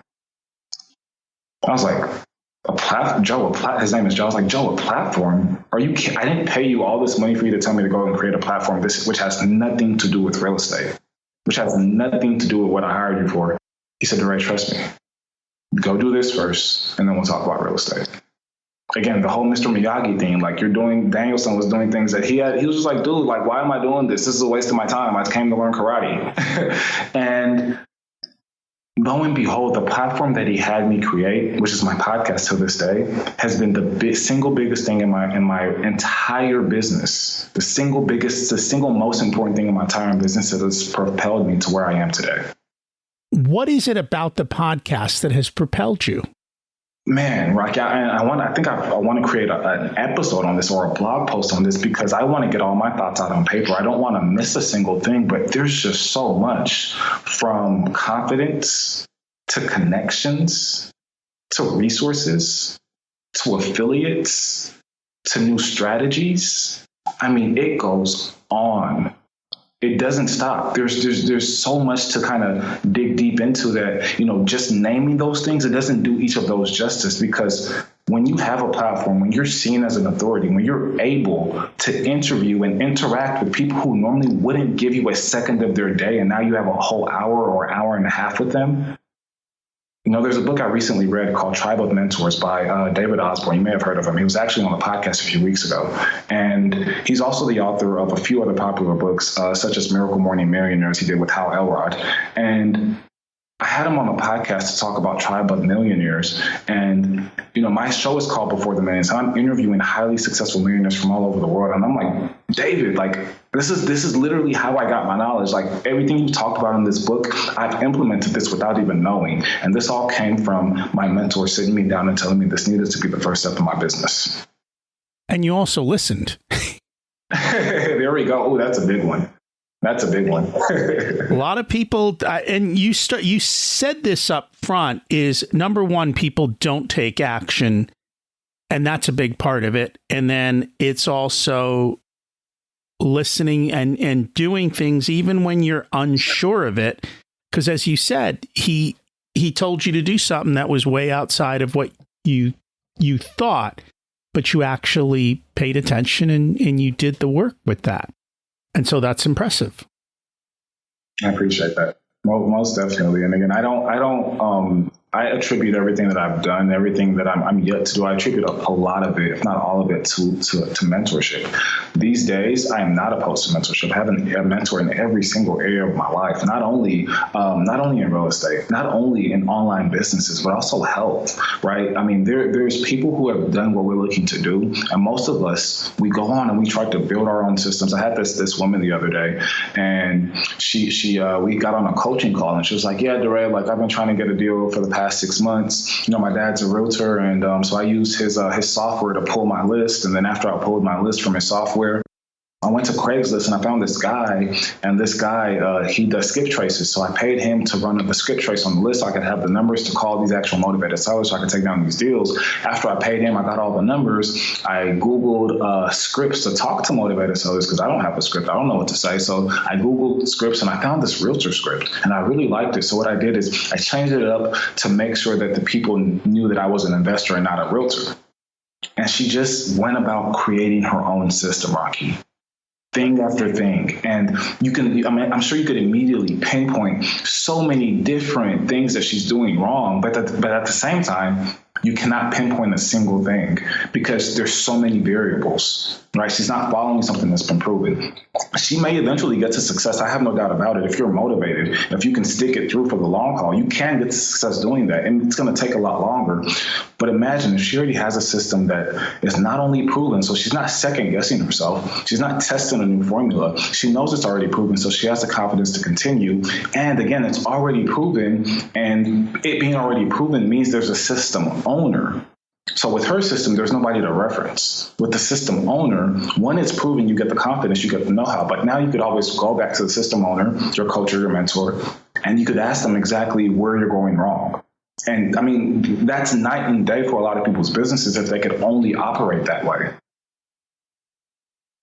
I was like, his name is Joe. I was like, "Joe, a platform? Are you kidding? I didn't pay you all this money for you to tell me to go and create a platform, which has nothing to do with real estate, which has nothing to do with what I hired you for." He said, "Daray, trust me. Go do this first, and then we'll talk about real estate." Again, the whole Mr. Miyagi thing, like Danielson was doing things that he was just like, "Dude, like, why am I doing this? This is a waste of my time. I came to learn karate." And lo and behold, the platform that he had me create, which is my podcast to this day, has been the single biggest thing in my entire business. The single most important thing in my entire business that has propelled me to where I am today. What is it about the podcast that has propelled you? Man, Rocky, I want to create an episode on this or a blog post on this because I want to get all my thoughts out on paper. I don't want to miss a single thing, but there's just so much, from confidence to connections to resources to affiliates to new strategies. I mean, it goes on. It doesn't stop. There's so much to kind of dig deep into that, just naming those things, it doesn't do each of those justice, because when you have a platform, when you're seen as an authority, when you're able to interview and interact with people who normally wouldn't give you a second of their day, and now you have a whole hour or hour and a half with them. There's a book I recently read called Tribe of Mentors by David Osborne. You may have heard of him. He was actually on the podcast a few weeks ago. And he's also the author of a few other popular books, such as Miracle Morning Millionaires he did with Hal Elrod. And I had him on the podcast to talk about Tribe of Millionaires. And, my show is called Before the Millions. I'm interviewing highly successful millionaires from all over the world. And I'm like, David, like, this is literally how I got my knowledge. Like, everything you talked about in this book, I've implemented this without even knowing. And this all came from my mentor sitting me down and telling me this needed to be the first step of my business. And you also listened. There we go. Oh, that's a big one. That's a big one. A lot of people, and you said this up front, is number one, people don't take action, and that's a big part of it. And then it's also listening and doing things even when you're unsure of it. Because as you said, he told you to do something that was way outside of what you thought, but you actually paid attention and you did the work with that. And so that's impressive. I appreciate that. Most definitely. And again, I I attribute everything that I've done, everything that I'm yet to do. I attribute a lot of it, if not all of it, to mentorship. These days, I am not opposed to mentorship. I have a mentor in every single area of my life, not only in real estate, not only in online businesses, but also health, right? I mean, there's people who have done what we're looking to do, and most of us, we go on and we try to build our own systems. I had this woman the other day, and we got on a coaching call, and she was like, "Yeah, Daray, like I've been trying to get a deal for the past 6 months. You know, my dad's a realtor, and so I used his software to pull my list, and then after I pulled my list from his software, I went to Craigslist and I found this guy, and this guy, he does skip traces. So I paid him to run the skip trace on the list so I could have the numbers to call these actual motivated sellers so I could take down these deals. After I paid him, I got all the numbers. I Googled scripts to talk to motivated sellers because I don't have a script. I don't know what to say. So I Googled scripts and I found this realtor script, and I really liked it. So what I did is I changed it up to make sure that the people knew that I was an investor and not a realtor. And she just went about creating her own system, Rocky. Thing after thing. And I'm sure you could immediately pinpoint so many different things that she's doing wrong, but at the same time, you cannot pinpoint a single thing because there's so many variables, right? She's not following something that's been proven. She may eventually get to success. I have no doubt about it. If you're motivated, if you can stick it through for the long haul, you can get to success doing that. And it's going to take a lot longer. But imagine if she already has a system that is not only proven, so she's not second guessing herself. She's not testing a new formula. She knows it's already proven, so she has the confidence to continue. And again, it's already proven, and it being already proven means there's a system owner. So with her system, there's nobody to reference. With the system owner, when it's proven, you get the confidence, you get the know-how. But now you could always go back to the system owner, your coach or your mentor, and you could ask them exactly where you're going wrong. And I mean, that's night and day for a lot of people's businesses if they could only operate that way.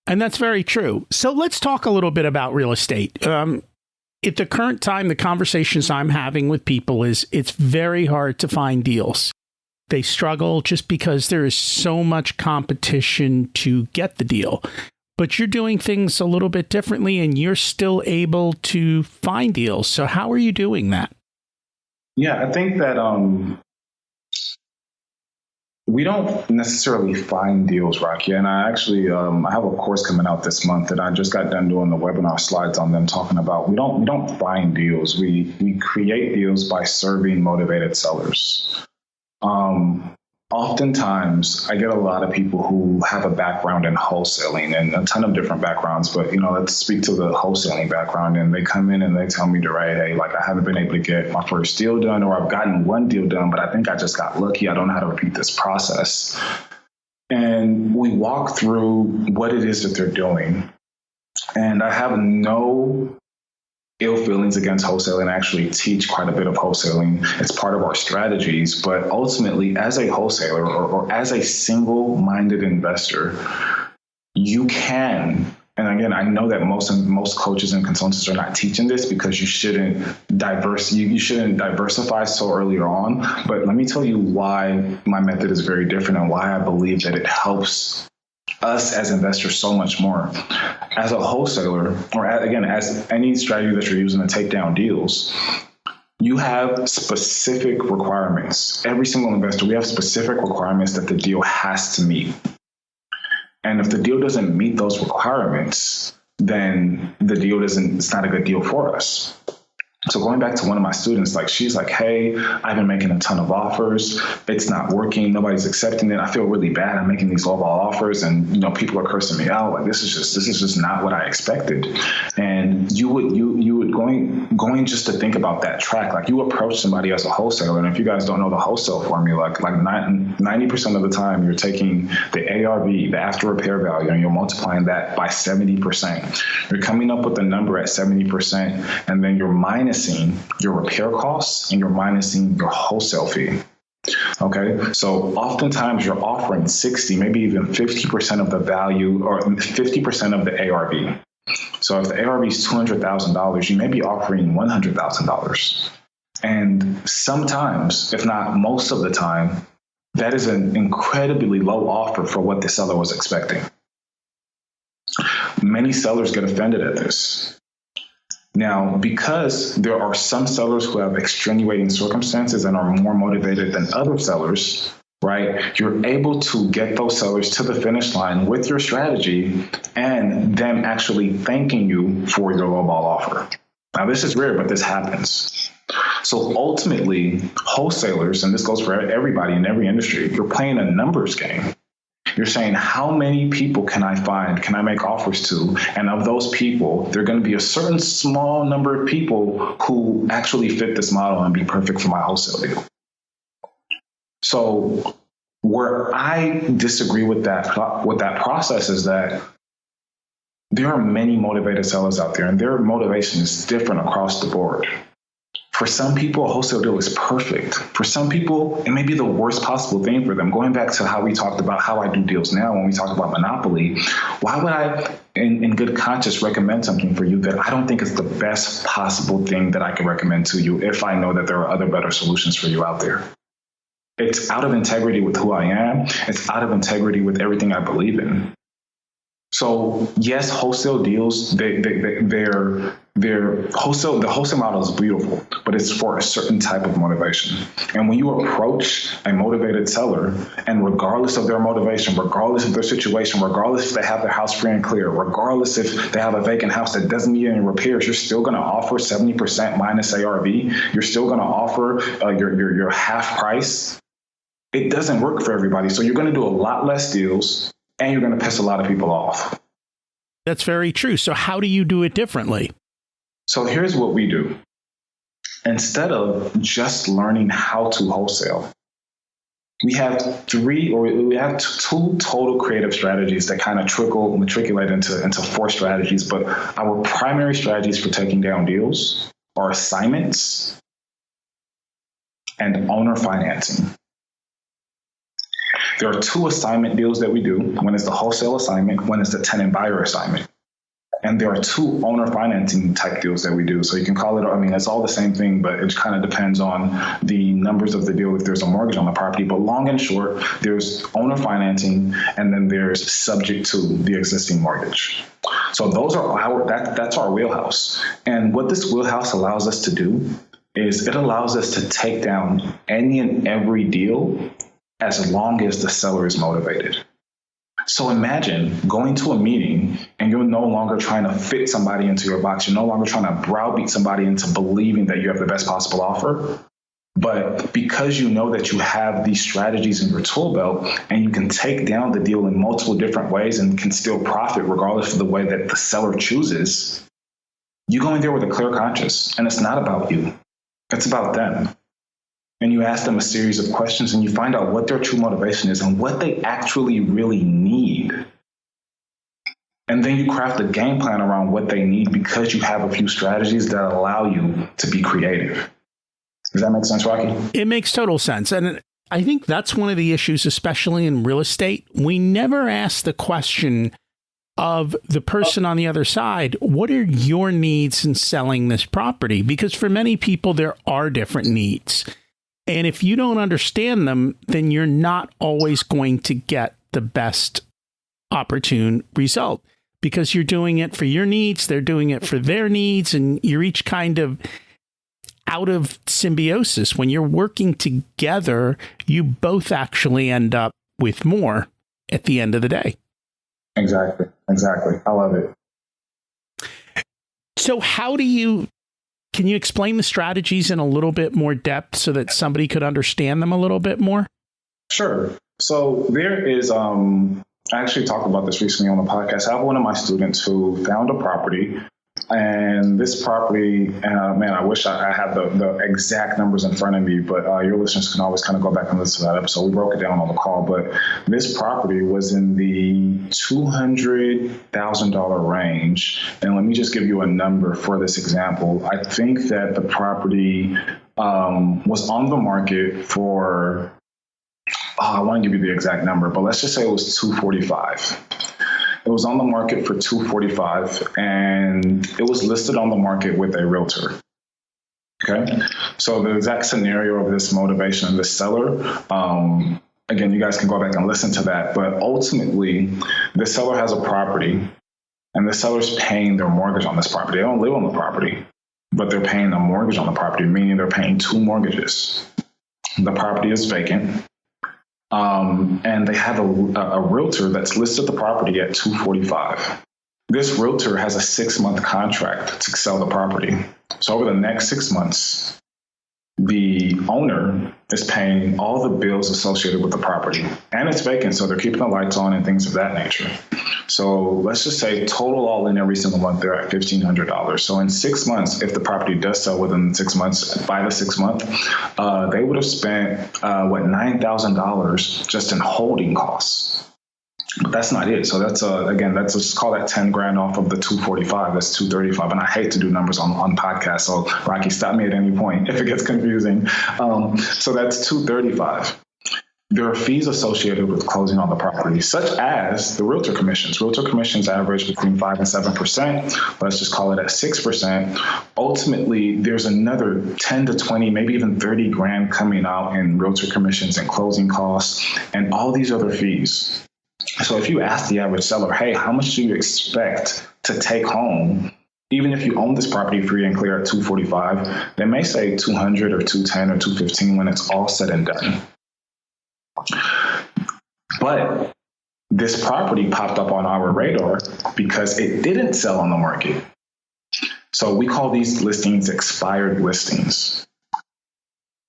And that's very true. So let's talk a little bit about real estate. At the current time, the conversations I'm having with people is it's very hard to find deals. They struggle just because there is so much competition to get the deal. But you're doing things a little bit differently and you're still able to find deals. So how are you doing that? Yeah, I think that we don't necessarily find deals, Rocky. And I actually I have a course coming out this month that I just got done doing the webinar slides on them, talking about we don't find deals. We create deals by serving motivated sellers. Oftentimes, I get a lot of people who have a background in wholesaling and a ton of different backgrounds, but, let's speak to the wholesaling background. And they come in and they tell me, Daray, hey, like I haven't been able to get my first deal done, or I've gotten one deal done, but I think I just got lucky. I don't know how to repeat this process. And we walk through what it is that they're doing. And I have no ill feelings against wholesaling. I actually teach quite a bit of wholesaling. It's part of our strategies. But ultimately, as a wholesaler or as a single-minded investor, you can, and again, I know that most coaches and consultants are not teaching this because you shouldn't diversify so early on. But let me tell you why my method is very different and why I believe that it helps us as investors so much more. As a wholesaler, or as any strategy that you're using to take down deals, you have specific requirements. Every single investor, we have specific requirements that the deal has to meet. And if the deal doesn't meet those requirements, then it's not a good deal for us. So going back to one of my students, she's like, hey, I've been making a ton of offers. It's not working. Nobody's accepting it. I feel really bad. I'm making these lowball offers and, people are cursing me out. Like, this is just not what I expected. And you would going just to think about that track, like you approach somebody as a wholesaler. And if you guys don't know the wholesale formula, like 90% of the time you're taking the ARV, the after repair value, and you're multiplying that by 70%. You're coming up with a number at 70%, and then you're minusing your repair costs and you're minusing your wholesale fee. Okay, so oftentimes you're offering 60, maybe even 50% of the value or 50% of the ARV. So if the ARV is $200,000, you may be offering $100,000. And sometimes, if not most of the time, that is an incredibly low offer for what the seller was expecting. Many sellers get offended at this. Now, because there are some sellers who have extenuating circumstances and are more motivated than other sellers, right? You're able to get those sellers to the finish line with your strategy and them actually thanking you for your lowball offer. Now, this is rare, but this happens. So ultimately, wholesalers, and this goes for everybody in every industry, you're playing a numbers game. You're saying, how many people can I find, can I make offers to? And of those people, there are going to be a certain small number of people who actually fit this model and be perfect for my wholesale deal. So where I disagree with that process is that there are many motivated sellers out there, and their motivation is different across the board. For some people, a wholesale deal is perfect. For some people, it may be the worst possible thing for them. Going back to how we talked about how I do deals now when we talk about monopoly, why would I, in good conscience, recommend something for you that I don't think is the best possible thing that I can recommend to you if I know that there are other better solutions for you out there? It's out of integrity with who I am. It's out of integrity with everything I believe in. So yes, wholesale deals, the wholesale model is beautiful, but it's for a certain type of motivation. And when you approach a motivated seller, and regardless of their motivation, regardless of their situation, regardless if they have their house free and clear, regardless if they have a vacant house that doesn't need any repairs, you're still going to offer 70% minus ARV. You're still going to offer your half price. It doesn't work for everybody. So you're going to do a lot less deals, and you're going to piss a lot of people off. That's very true. So how do you do it differently? So here's what we do. Instead of just learning how to wholesale, we have two total creative strategies that kind of matriculate into four strategies. But our primary strategies for taking down deals are assignments and owner financing. There are two assignment deals that we do. One is the wholesale assignment, one is the tenant buyer assignment. And there are two owner financing type deals that we do. So you can call it, it's all the same thing, but it kind of depends on the numbers of the deal if there's a mortgage on the property. But long and short, there's owner financing, and then there's subject to the existing mortgage. So those are that's our wheelhouse. And what this wheelhouse allows us to do is it allows us to take down any and every deal as long as the seller is motivated. So imagine going to a meeting and you're no longer trying to fit somebody into your box. You're no longer trying to browbeat somebody into believing that you have the best possible offer. But because you know that you have these strategies in your tool belt and you can take down the deal in multiple different ways and can still profit regardless of the way that the seller chooses, you go in there with a clear conscience. And it's not about you. It's about them. And you ask them a series of questions and you find out what their true motivation is and what they actually really need. And then you craft a game plan around what they need because you have a few strategies that allow you to be creative. Does that make sense, Rocky? It makes total sense. And I think that's one of the issues, especially in real estate. We never ask the question of the person on the other side, what are your needs in selling this property? Because for many people, there are different needs. And if you don't understand them, then you're not always going to get the best opportune result because you're doing it for your needs. They're doing it for their needs. And you're each kind of out of symbiosis. When you're working together, you both actually end up with more at the end of the day. Exactly. I love it. So can you explain the strategies in a little bit more depth so that somebody could understand them a little bit more? Sure. So there is, I actually talked about this recently on the podcast. I have one of my students who found a property. And this property, man, I wish I had the exact numbers in front of me, but your listeners can always kind of go back and listen to that episode. We broke it down on the call, but this property was in the $200,000 range. And let me just give you a number for this example. I think that the property was on the market for, I want to give you the exact number, but let's just say it was $245,000. It was on the market for $245,000 and it was listed on the market with a realtor. Okay. So the exact scenario of this motivation of this seller, again, you guys can go back and listen to that. But ultimately, the seller has a property and the seller's paying their mortgage on this property. They don't live on the property, but they're paying a mortgage on the property, meaning they're paying two mortgages. The property is vacant, and they have a realtor that's listed the property at $245,000. This realtor has a 6-month contract to sell the property. So over the next 6 months, the owner is paying all the bills associated with the property, and it's vacant, so they're keeping the lights on and things of that nature. So let's just say total all in every single month, they're at $1,500. So in 6 months, if the property does sell within 6 months, by the 6th month, they would have spent, $9,000 just in holding costs. But that's not it. So that's again, that's just call that 10 grand off of the 245. That's 235. And I hate to do numbers on podcasts. So Rocky, stop me at any point if it gets confusing. So that's 235. There are fees associated with closing on the property, such as the realtor commissions. Realtor commissions average between 5 and 7%. Let's just call it at 6%. Ultimately, there's another 10 to 20, maybe even 30 grand coming out in realtor commissions and closing costs and all these other fees. So if you ask the average seller, hey, how much do you expect to take home, even if you own this property free and clear at $245,000, they may say $200,000 or $210,000 or $215,000 when it's all said and done. But this property popped up on our radar because it didn't sell on the market. So we call these listings expired listings.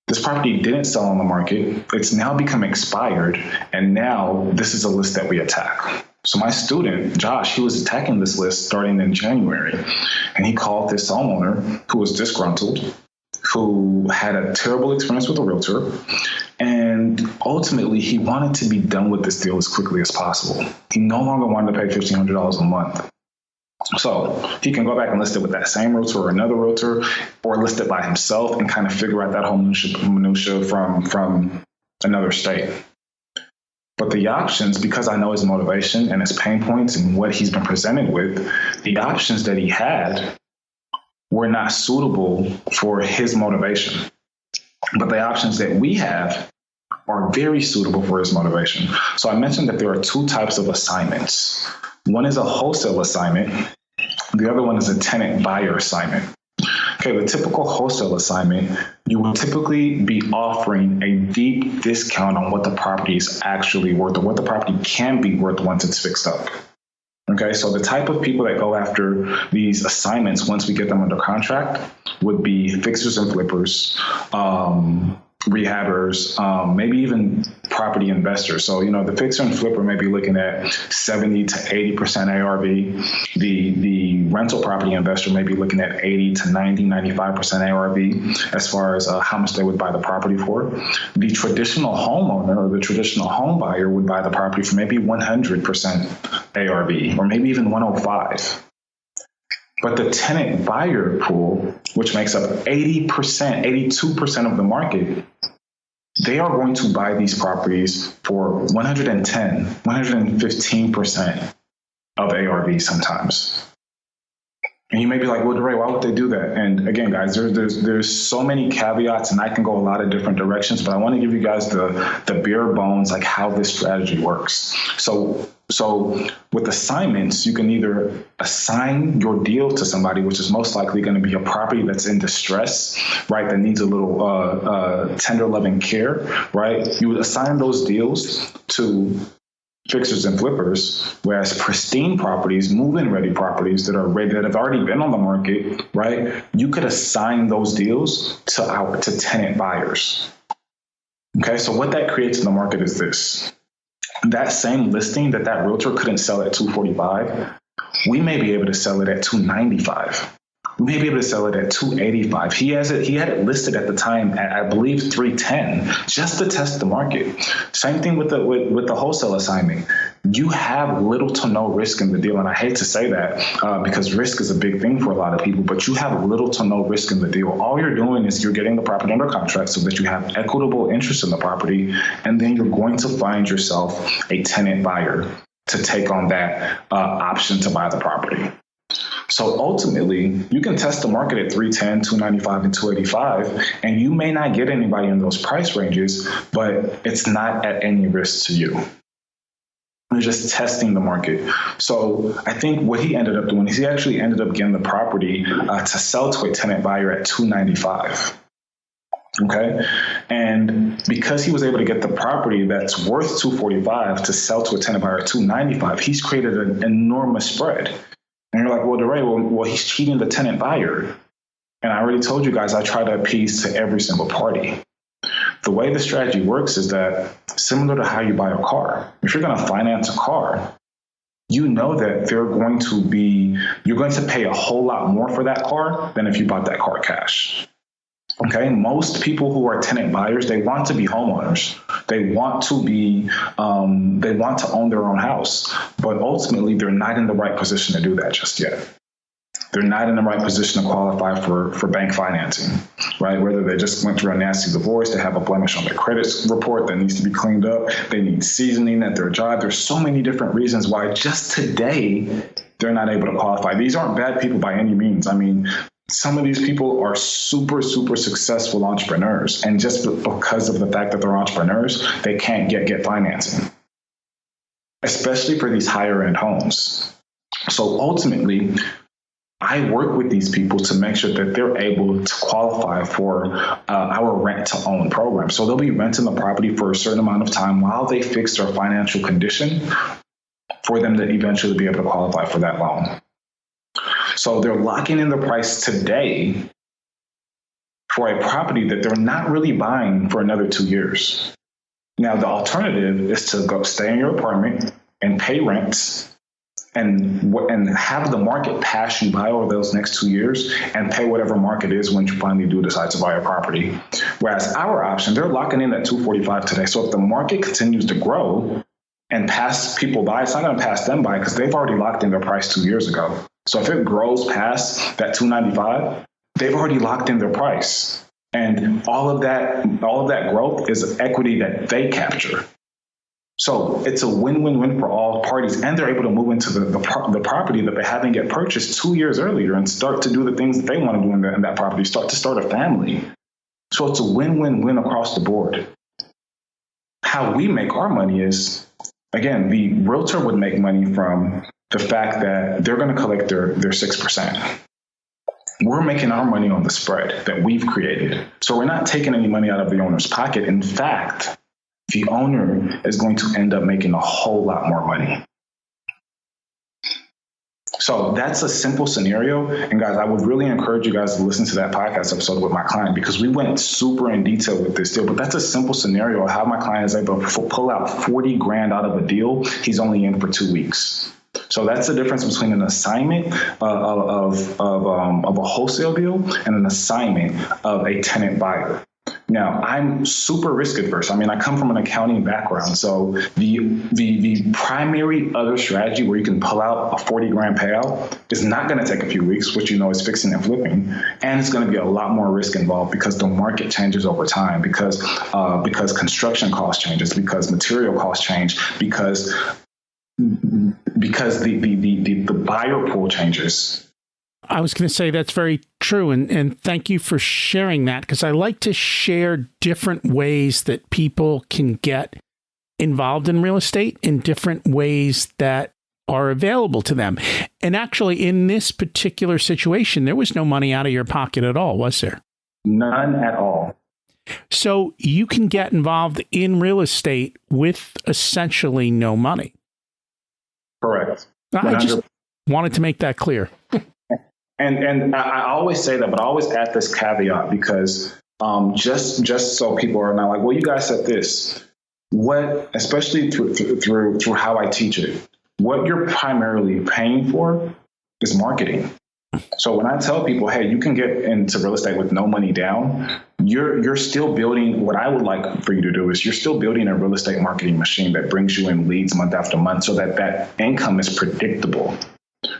This property didn't sell on the market. It's now become expired. And now this is a list that we attack. So my student, Josh, he was attacking this list starting in January. And he called this homeowner who was disgruntled, who had a terrible experience with a realtor. And ultimately, he wanted to be done with this deal as quickly as possible. He no longer wanted to pay $1,500 a month. So he can go back and list it with that same realtor or another realtor, or list it by himself and kind of figure out that whole minutia from another state. But the options, because I know his motivation and his pain points and what he's been presented with, the options that he had were not suitable for his motivation. But the options that we have are very suitable for his motivation. So I mentioned that there are two types of assignments. One is a wholesale assignment. The other one is a tenant buyer assignment. Okay, the typical wholesale assignment, you will typically be offering a deep discount on what the property is actually worth or what the property can be worth once it's fixed up. Okay, so the type of people that go after these assignments once we get them under contract would be fixers and flippers, rehabbers, maybe even property investors. So, the fixer and flipper may be looking at 70 to 80% ARV. The rental property investor may be looking at 80 to 90, 95% ARV as far as how much they would buy the property for. The traditional homeowner or the traditional home buyer would buy the property for maybe 100% ARV or maybe even 105. But the tenant buyer pool, which makes up 80%, 82% of the market, they are going to buy these properties for 110, 115% of ARV sometimes. And you may be like, well, Daray, why would they do that? And again, guys, there's so many caveats, and I can go a lot of different directions, but I want to give you guys the bare bones, like how this strategy works. So with assignments, you can either assign your deal to somebody, which is most likely going to be a property that's in distress, right, that needs a little tender loving care, right? You would assign those deals to fixers and flippers, whereas pristine properties, move-in ready properties that are ready, that have already been on the market, right? You could assign those deals to tenant buyers. Okay, so what that creates in the market is this. That same listing that realtor couldn't sell at $245, we may be able to sell it at $295. We may be able to sell it at $285. He had it listed at the time at, I believe, $310, just to test the market. Same thing with the wholesale assignment. You have little to no risk in the deal, and I hate to say that because risk is a big thing for a lot of people. But you have little to no risk in the deal. All you're doing is you're getting the property under contract so that you have equitable interest in the property, and then you're going to find yourself a tenant buyer to take on that option to buy the property. So ultimately, you can test the market at $310, $295, and $285, and you may not get anybody in those price ranges, but it's not at any risk to you. They're just testing the market. So I think what he ended up doing is he actually ended up getting the property to sell to a tenant buyer at $295. Okay. And because he was able to get the property that's worth $245 to sell to a tenant buyer at $295, he's created an enormous spread. And you're like, well, Daray, well, he's cheating the tenant buyer. And I already told you guys, I try to appease to every single party. The way the strategy works is that similar to how you buy a car, if you're going to finance a car, you know that you're going to pay a whole lot more for that car than if you bought that car cash. Okay, most people who are tenant buyers, they want to be homeowners. They want to own their own house, but ultimately they're not in the right position to do that just yet. They're not in the right position to qualify for bank financing, right? Whether they just went through a nasty divorce, they have a blemish on their credit report that needs to be cleaned up, they need seasoning at their job. There's so many different reasons why just today they're not able to qualify. These aren't bad people by any means. I mean, some of these people are super, super successful entrepreneurs. And just because of the fact that they're entrepreneurs, they can't get financing, especially for these higher end homes. So ultimately, I work with these people to make sure that they're able to qualify for our rent to own program. So they'll be renting the property for a certain amount of time while they fix their financial condition for them to eventually be able to qualify for that loan. So they're locking in the price today for a property that they're not really buying for another 2 years. Now, the alternative is to go stay in your apartment and pay rent and have the market pass you by over those next 2 years and pay whatever market is when you finally do decide to buy a property. Whereas our option, they're locking in at $245 today. So if the market continues to grow and pass people by, it's not going to pass them by because they've already locked in their price 2 years ago. So if it grows past that $295, they've already locked in their price. And all of that growth is equity that they capture. So it's a win-win-win for all parties. And they're able to move into the property that they haven't yet purchased 2 years earlier and start to do the things that they want to do in that property, start a family. So it's a win-win-win across the board. How we make our money is, again, the realtor would make money from the fact that they're going to collect their 6%. We're making our money on the spread that we've created. So we're not taking any money out of the owner's pocket. In fact, the owner is going to end up making a whole lot more money. So that's a simple scenario. And guys, I would really encourage you guys to listen to that podcast episode with my client because we went super in detail with this deal. But that's a simple scenario of how my client is able to pull out $40,000 out of a deal he's only in for 2 weeks. So that's the difference between an assignment of a wholesale deal and an assignment of a tenant buyer. Now, I'm super risk adverse. I mean, I come from an accounting background. So the primary other strategy where you can pull out a $40,000 payout is not going to take a few weeks, which you know is fixing and flipping. And it's going to be a lot more risk involved because the market changes over time, because construction cost changes, because material costs change, because the buyer pool changes. I was going to say that's very true. And thank you for sharing that, because I like to share different ways that people can get involved in real estate in different ways that are available to them. And actually, in this particular situation, there was no money out of your pocket at all, was there? None at all. So you can get involved in real estate with essentially no money. Correct. 100%. I just wanted to make that clear. And I always say that, but I always add this caveat because just so people are not like, well, you guys said this. What, especially through how I teach it, what you're primarily paying for is marketing. So when I tell people, hey, you can get into real estate with no money down, you're still building. What I would like for you to do is you're still building a real estate marketing machine that brings you in leads month after month so that income is predictable.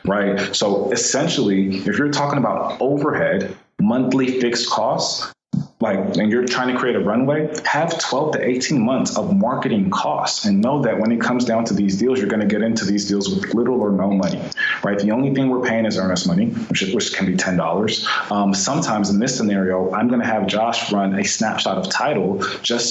Right. So essentially, if you're talking about overhead, monthly fixed costs, and you're trying to create a runway, have 12 to 18 months of marketing costs and know that when it comes down to these deals, you're going to get into these deals with little or no money, right? The only thing we're paying is earnest money, which can be $10. Sometimes in this scenario, I'm going to have Josh run a snapshot of title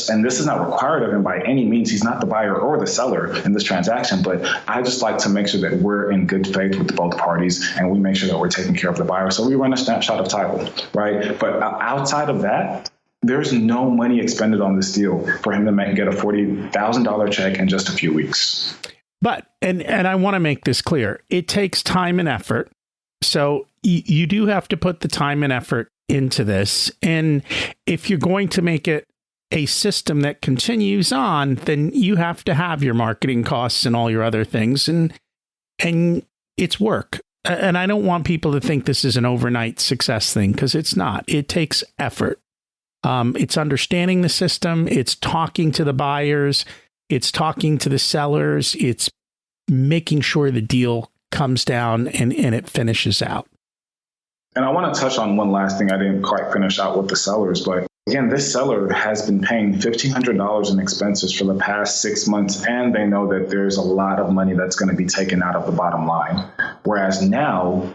and this is not required of him by any means. He's not the buyer or the seller in this transaction, but I just like to make sure that we're in good faith with both parties and we make sure that we're taking care of the buyer. So we run a snapshot of title, right? But outside of that, there's no money expended on this deal for him to get a $40,000 check in just a few weeks. But, and I want to make this clear, it takes time and effort. So you do have to put the time and effort into this. And if you're going to make it a system that continues on, then you have to have your marketing costs and all your other things. And it's work. And I don't want people to think this is an overnight success thing, because it's not. It takes effort. It's understanding the system. It's talking to the buyers. It's talking to the sellers. It's making sure the deal comes down and it finishes out. And I want to touch on one last thing I didn't quite finish out with the sellers, but again, this seller has been paying $1,500 in expenses for the past 6 months, and they know that there's a lot of money that's going to be taken out of the bottom line. Whereas now,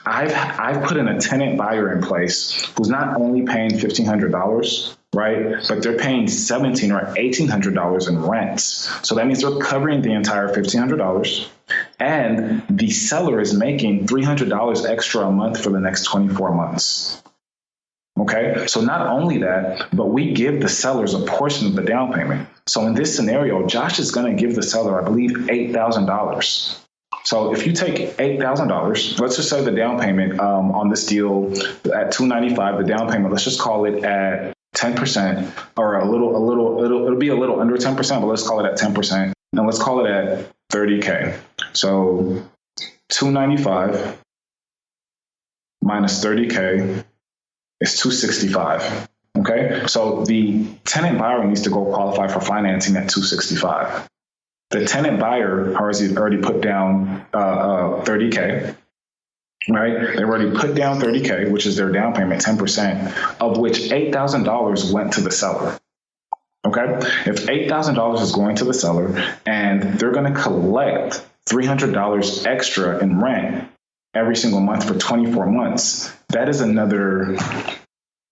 I've put in a tenant buyer in place who's not only paying $1,500, right, but they're paying $1,700 or $1,800 in rent. So that means they're covering the entire $1,500, and the seller is making $300 extra a month for the next 24 months. Okay, so not only that, but we give the sellers a portion of the down payment. So in this scenario, Josh is going to give the seller, I believe, $8,000. So if you take $8,000, let's just say the down payment on this deal at $295, the down payment, let's just call it at 10% or it'll be a little under 10%, but let's call it at 10%. And let's call it at $30K. So $295 minus $30K is $265. Okay. So the tenant buyer needs to go qualify for financing at $265. The tenant buyer has already put down $30K, right? They've already put down $30K, which is their down payment, 10%, of which $8,000 went to the seller. Okay? If $8,000 is going to the seller and they're going to collect $300 extra in rent every single month for 24 months, that is another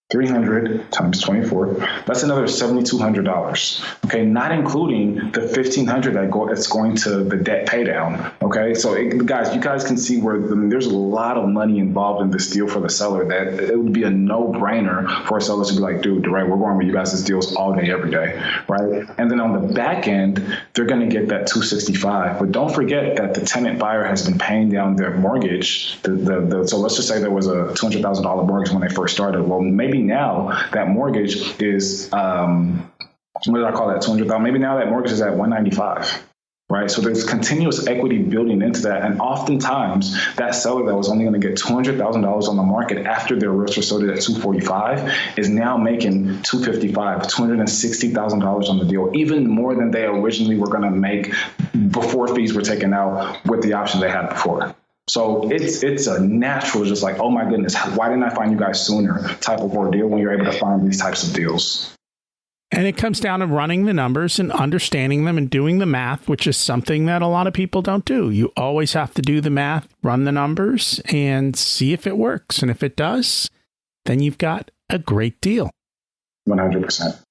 300 times 24. That's another $7,200. Okay, not including the $1,500 that's going to the debt pay down. Okay, so guys, you guys can see where there's a lot of money involved in this deal for the seller that it would be a no-brainer for a seller to be like, dude, Daray, we're going with you guys' deals all day, every day, right? And then on the back end, they're going to get that $265. But don't forget that the tenant buyer has been paying down their mortgage. So let's just say there was a $200,000 mortgage when they first started. Well, maybe now that mortgage is, what did I call that? 200,000. Maybe now that mortgage is at 195, right? So there's continuous equity building into that. And oftentimes that seller that was only going to get $200,000 on the market after their realtor sold it at 245 is now making $255, $260,000 on the deal, even more than they originally were going to make before fees were taken out with the option they had before. So it's a natural, just like, oh my goodness, why didn't I find you guys sooner type of ordeal when you're able to find these types of deals. And it comes down to running the numbers and understanding them and doing the math, which is something that a lot of people don't do. You always have to do the math, run the numbers, and see if it works. And if it does, then you've got a great deal. 100%.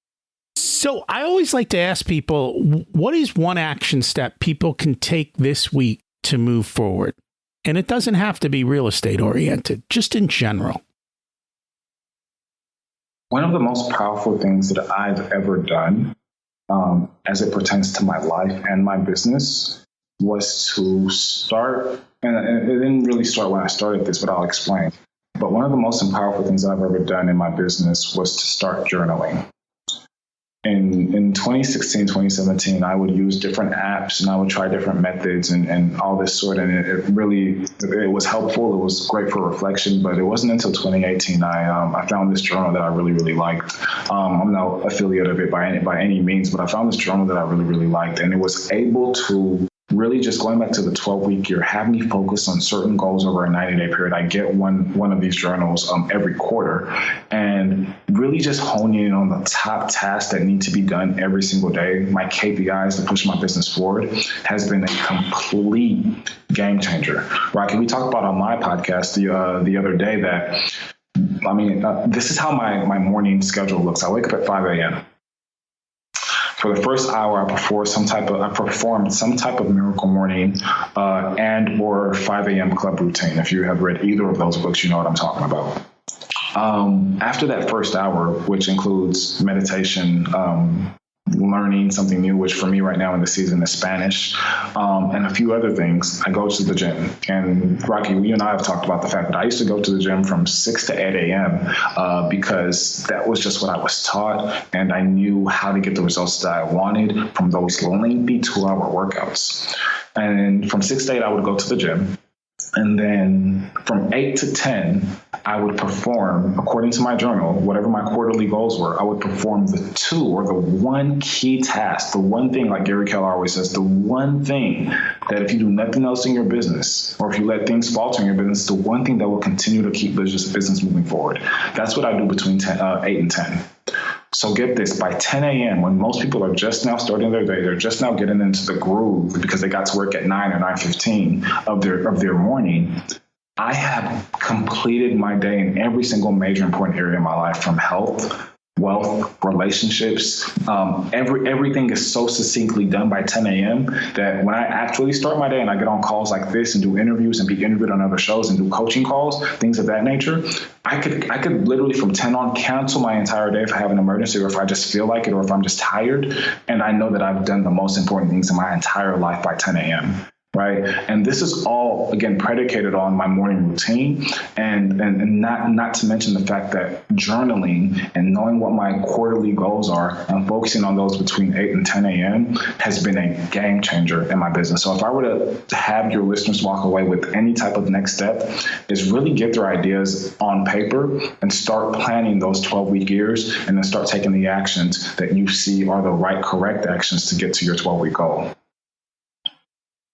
So I always like to ask people, what is one action step people can take this week to move forward? And it doesn't have to be real estate oriented, just in general. One of the most powerful things that I've ever done as it pertains to my life and my business was to start, and it didn't really start when I started this, but I'll explain. But one of the most powerful things I've ever done in my business was to start journaling. In 2016, 2017, I would use different apps and I would try different methods and all this sort. And it was helpful. It was great for reflection, but it wasn't until 2018 I found this journal that I really, really liked. I'm no affiliate of it by any means, but I found this journal that I really, really liked. And it was able to really just going back to the 12-week year, have me focus on certain goals over a 90-day period. I get one of these journals every quarter, and really just honing in on the top tasks that need to be done every single day. My KPIs to push my business forward has been a complete game changer. Rocky, we talked about on my podcast the other day that, this is how my morning schedule looks. I wake up at 5 a.m. For the first hour, I performed some type of miracle morning and or 5 a.m. club routine. If you have read either of those books, you know what I'm talking about. After that first hour, which includes meditation, learning something new, which for me right now in the season is Spanish, and a few other things, I go to the gym. And Rocky, you and I have talked about the fact that I used to go to the gym from 6 to 8 a.m. Because that was just what I was taught, and I knew how to get the results that I wanted from those lengthy 2-hour workouts. And from 6 to 8, I would go to the gym. And then from 8 to 10, I would perform, according to my journal, whatever my quarterly goals were, I would perform the two or the one key task, the one thing, like Gary Keller always says, the one thing that if you do nothing else in your business, or if you let things falter in your business, the one thing that will continue to keep business moving forward. That's what I do between 8 and 10. So get this, by 10 a.m., when most people are just now starting their day, they're just now getting into the groove because they got to work at 9 or 9:15 of their morning, I have completed my day in every single major important area of my life, from health, wealth, relationships. Everything is so succinctly done by 10 a.m. that when I actually start my day and I get on calls like this and do interviews and be interviewed on other shows and do coaching calls, things of that nature, I could literally from 10 on cancel my entire day if I have an emergency or if I just feel like it or if I'm just tired. And I know that I've done the most important things in my entire life by 10 a.m. Right. And this is all, again, predicated on my morning routine and not to mention the fact that journaling and knowing what my quarterly goals are and focusing on those between 8 and 10 a.m. has been a game changer in my business. So if I were to have your listeners walk away with any type of next step, is really get their ideas on paper and start planning those 12-week years and then start taking the actions that you see are the correct actions to get to your 12-week goal.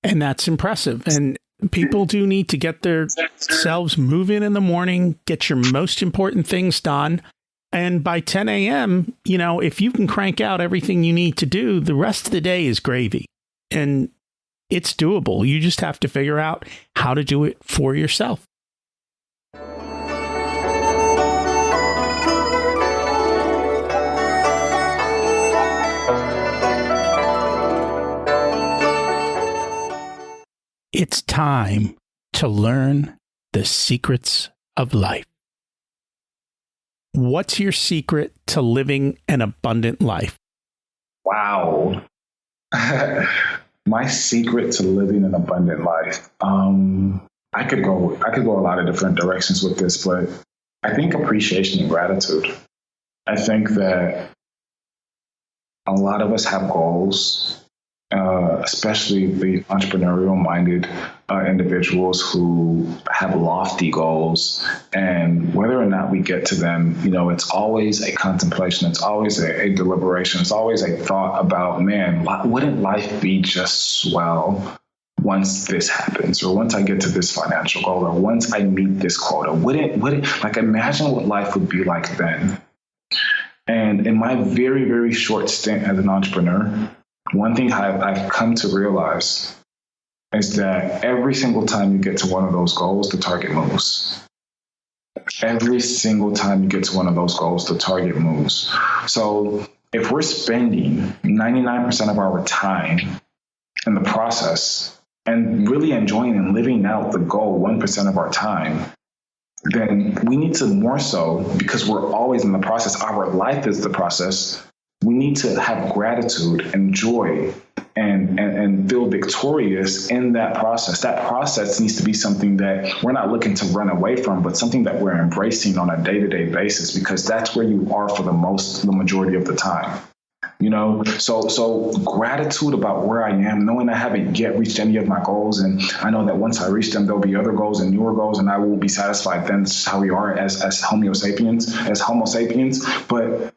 And that's impressive. And people do need to get themselves moving in the morning, get your most important things done. And by 10 a.m., if you can crank out everything you need to do, the rest of the day is gravy. And it's doable. You just have to figure out how to do it for yourself. It's time to learn the secrets of life. What's your secret to living an abundant life? Wow. My secret to living an abundant life. I could go a lot of different directions with this, but I think appreciation and gratitude. I think that a lot of us have goals, especially the entrepreneurial-minded individuals who have lofty goals. And whether or not we get to them, it's always a contemplation. It's always a deliberation. It's always a thought about, man, wouldn't life be just swell once this happens, or once I get to this financial goal, or once I meet this quota? Wouldn't imagine what life would be like then. And in my very, very short stint as an entrepreneur, one thing I've come to realize is that every single time you get to one of those goals, the target moves. Every single time you get to one of those goals, the target moves. So if we're spending 99% of our time in the process and really enjoying and living out the goal 1% of our time, then we need to more so, because we're always in the process, our life is the process, we need to have gratitude and joy and feel victorious in that process. That process needs to be something that we're not looking to run away from, but something that we're embracing on a day-to-day basis, because that's where you are for the majority of the time. So gratitude about where I am, knowing I haven't yet reached any of my goals. And I know that once I reach them, there'll be other goals and newer goals, and I won't be satisfied. Then that's how we are as Homo sapiens. But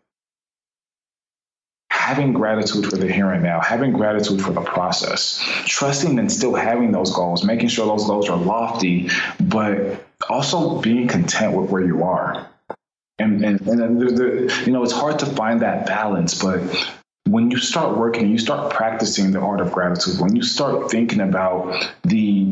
having gratitude for the here and now, having gratitude for the process, trusting and still having those goals, making sure those goals are lofty, but also being content with where you are. And it's hard to find that balance, but when you start working, you start practicing the art of gratitude, when you start thinking about the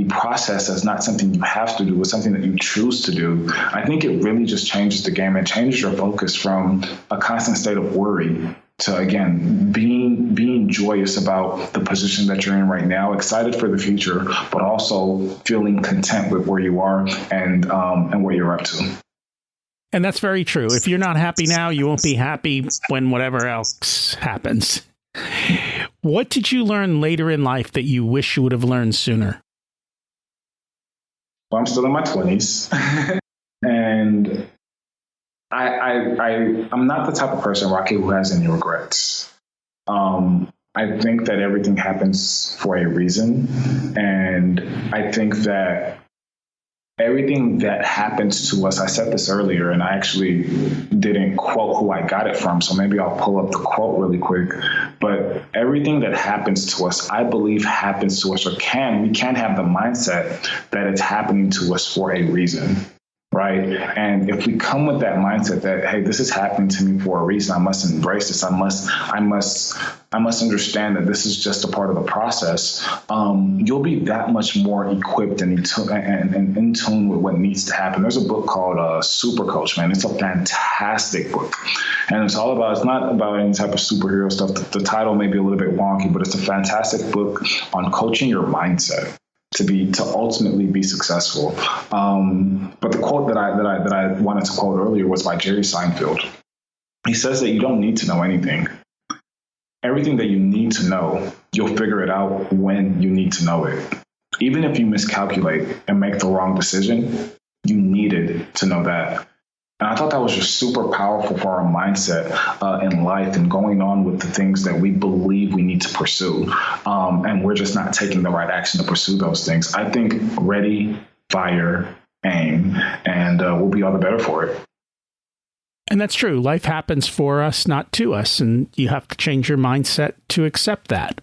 process as not something you have to do, it's something that you choose to do, I think it really just changes the game and changes your focus from a constant state of worry to, again, being joyous about the position that you're in right now, excited for the future, but also feeling content with where you are and what you're up to. And that's very true. If you're not happy now, you won't be happy when whatever else happens. What did you learn later in life that you wish you would have learned sooner? Well, I'm still in my 20s. And I'm not the type of person, Rocky, who has any regrets. I think that everything happens for a reason. And I think that everything that happens to us, I said this earlier, and I actually didn't quote who I got it from, so maybe I'll pull up the quote really quick. But everything that happens to us, I believe happens to us, we can have the mindset that it's happening to us for a reason. Right. And if we come with that mindset that, hey, this is happening to me for a reason, I must embrace this. I must understand that this is just a part of the process. You'll be that much more equipped and in tune with what needs to happen. There's a book called Super Coach, man. It's a fantastic book. And it's not about any type of superhero stuff. The title may be a little bit wonky, but it's a fantastic book on coaching your mindset to ultimately be successful. But the quote that I wanted to quote earlier was by Jerry Seinfeld. He says that you don't need to know anything. Everything that you need to know, you'll figure it out when you need to know it. Even if you miscalculate and make the wrong decision, you needed to know that. And I thought that was just super powerful for our mindset in life and going on with the things that we believe we need to pursue. And we're just not taking the right action to pursue those things. I think ready, fire, aim, and we'll be all the better for it. And that's true. Life happens for us, not to us. And you have to change your mindset to accept that.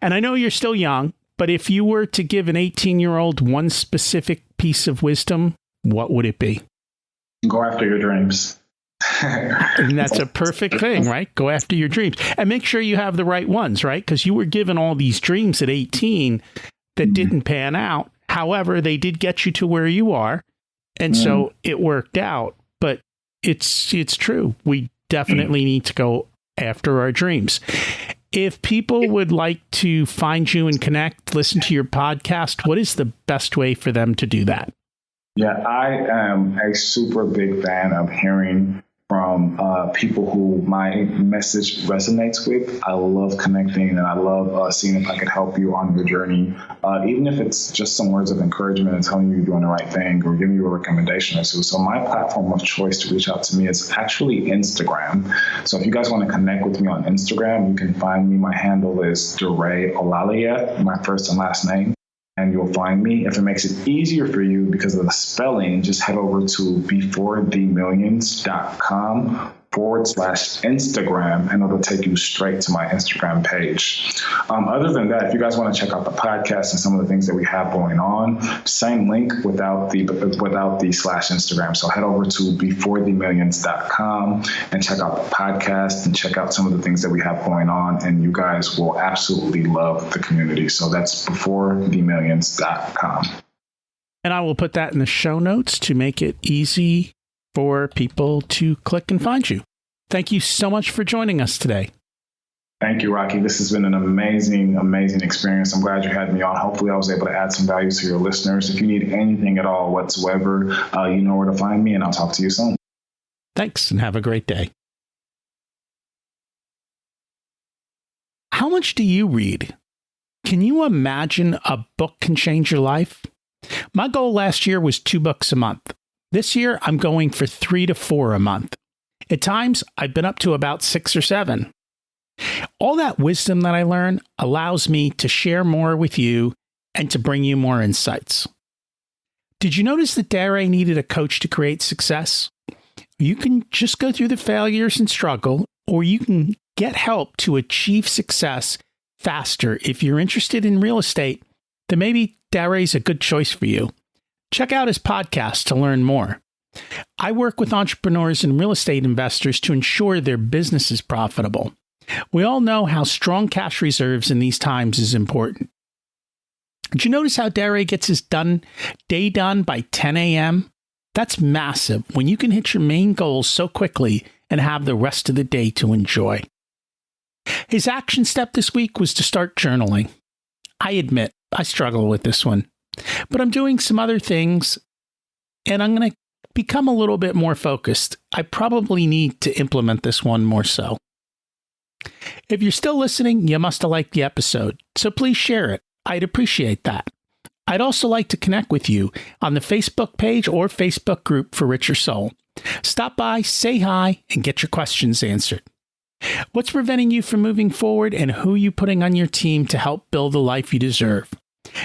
And I know you're still young, but if you were to give an 18-year-old one specific piece of wisdom, what would it be? Go after your dreams. And that's a perfect thing, right? Go after your dreams and make sure you have the right ones, right? Because you were given all these dreams at 18 that didn't pan out. However, they did get you to where you are. And so it worked out. But it's true. We definitely need to go after our dreams. If people would like to find you and connect, listen to your podcast, what is the best way for them to do that? Yeah, I am a super big fan of hearing from people who my message resonates with. I love connecting and I love seeing if I can help you on your journey, even if it's just some words of encouragement and telling you you're doing the right thing or giving you a recommendation or two. So my platform of choice to reach out to me is actually Instagram. So if you guys want to connect with me on Instagram, you can find me. My handle is Daray Olaleye, my first and last name. And you'll find me. If it makes it easier for you because of the spelling, just head over to beforethemillions.com/Instagram, and it'll take you straight to my Instagram page. Other than that, if you guys want to check out the podcast and some of the things that we have going on, same link without the /Instagram. So head over to beforethemillions.com and check out the podcast and check out some of the things that we have going on, and you guys will absolutely love the community. So that's beforethemillions.com. And I will put that in the show notes to make it easy for people to click and find you. Thank you so much for joining us today. Thank you, Rocky. This has been an amazing, amazing experience. I'm glad you had me on. Hopefully I was able to add some value to your listeners. If you need anything at all whatsoever, you know where to find me, and I'll talk to you soon. Thanks, and have a great day. How much do you read? Can you imagine a book can change your life? My goal last year was 2 books a month. This year, I'm going for 3 to 4 a month. At times, I've been up to about 6 or 7. All that wisdom that I learn allows me to share more with you and to bring you more insights. Did you notice that Daray needed a coach to create success? You can just go through the failures and struggle, or you can get help to achieve success faster. If you're interested in real estate, then maybe Daray's a good choice for you. Check out his podcast to learn more. I work with entrepreneurs and real estate investors to ensure their business is profitable. We all know how strong cash reserves in these times is important. Did you notice how Daray gets his day done by 10 a.m.? That's massive when you can hit your main goals so quickly and have the rest of the day to enjoy. His action step this week was to start journaling. I admit, I struggle with this one, but I'm doing some other things and I'm going to become a little bit more focused. I probably need to implement this one more so. If you're still listening, you must have liked the episode, so please share it. I'd appreciate that. I'd also like to connect with you on the Facebook page or Facebook group for Richer Soul. Stop by, say hi, and get your questions answered. What's preventing you from moving forward, and who are you putting on your team to help build the life you deserve?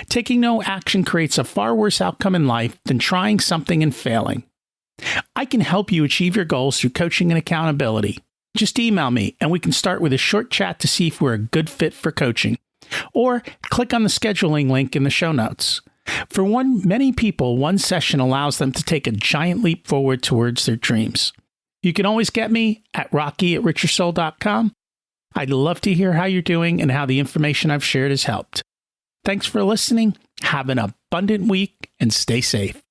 Taking no action creates a far worse outcome in life than trying something and failing. I can help you achieve your goals through coaching and accountability. Just email me, and we can start with a short chat to see if we're a good fit for coaching. Or click on the scheduling link in the show notes. For many people, one session allows them to take a giant leap forward towards their dreams. You can always get me at rocky@richersoul.com. I'd love to hear how you're doing and how the information I've shared has helped. Thanks for listening. Have an abundant week and stay safe.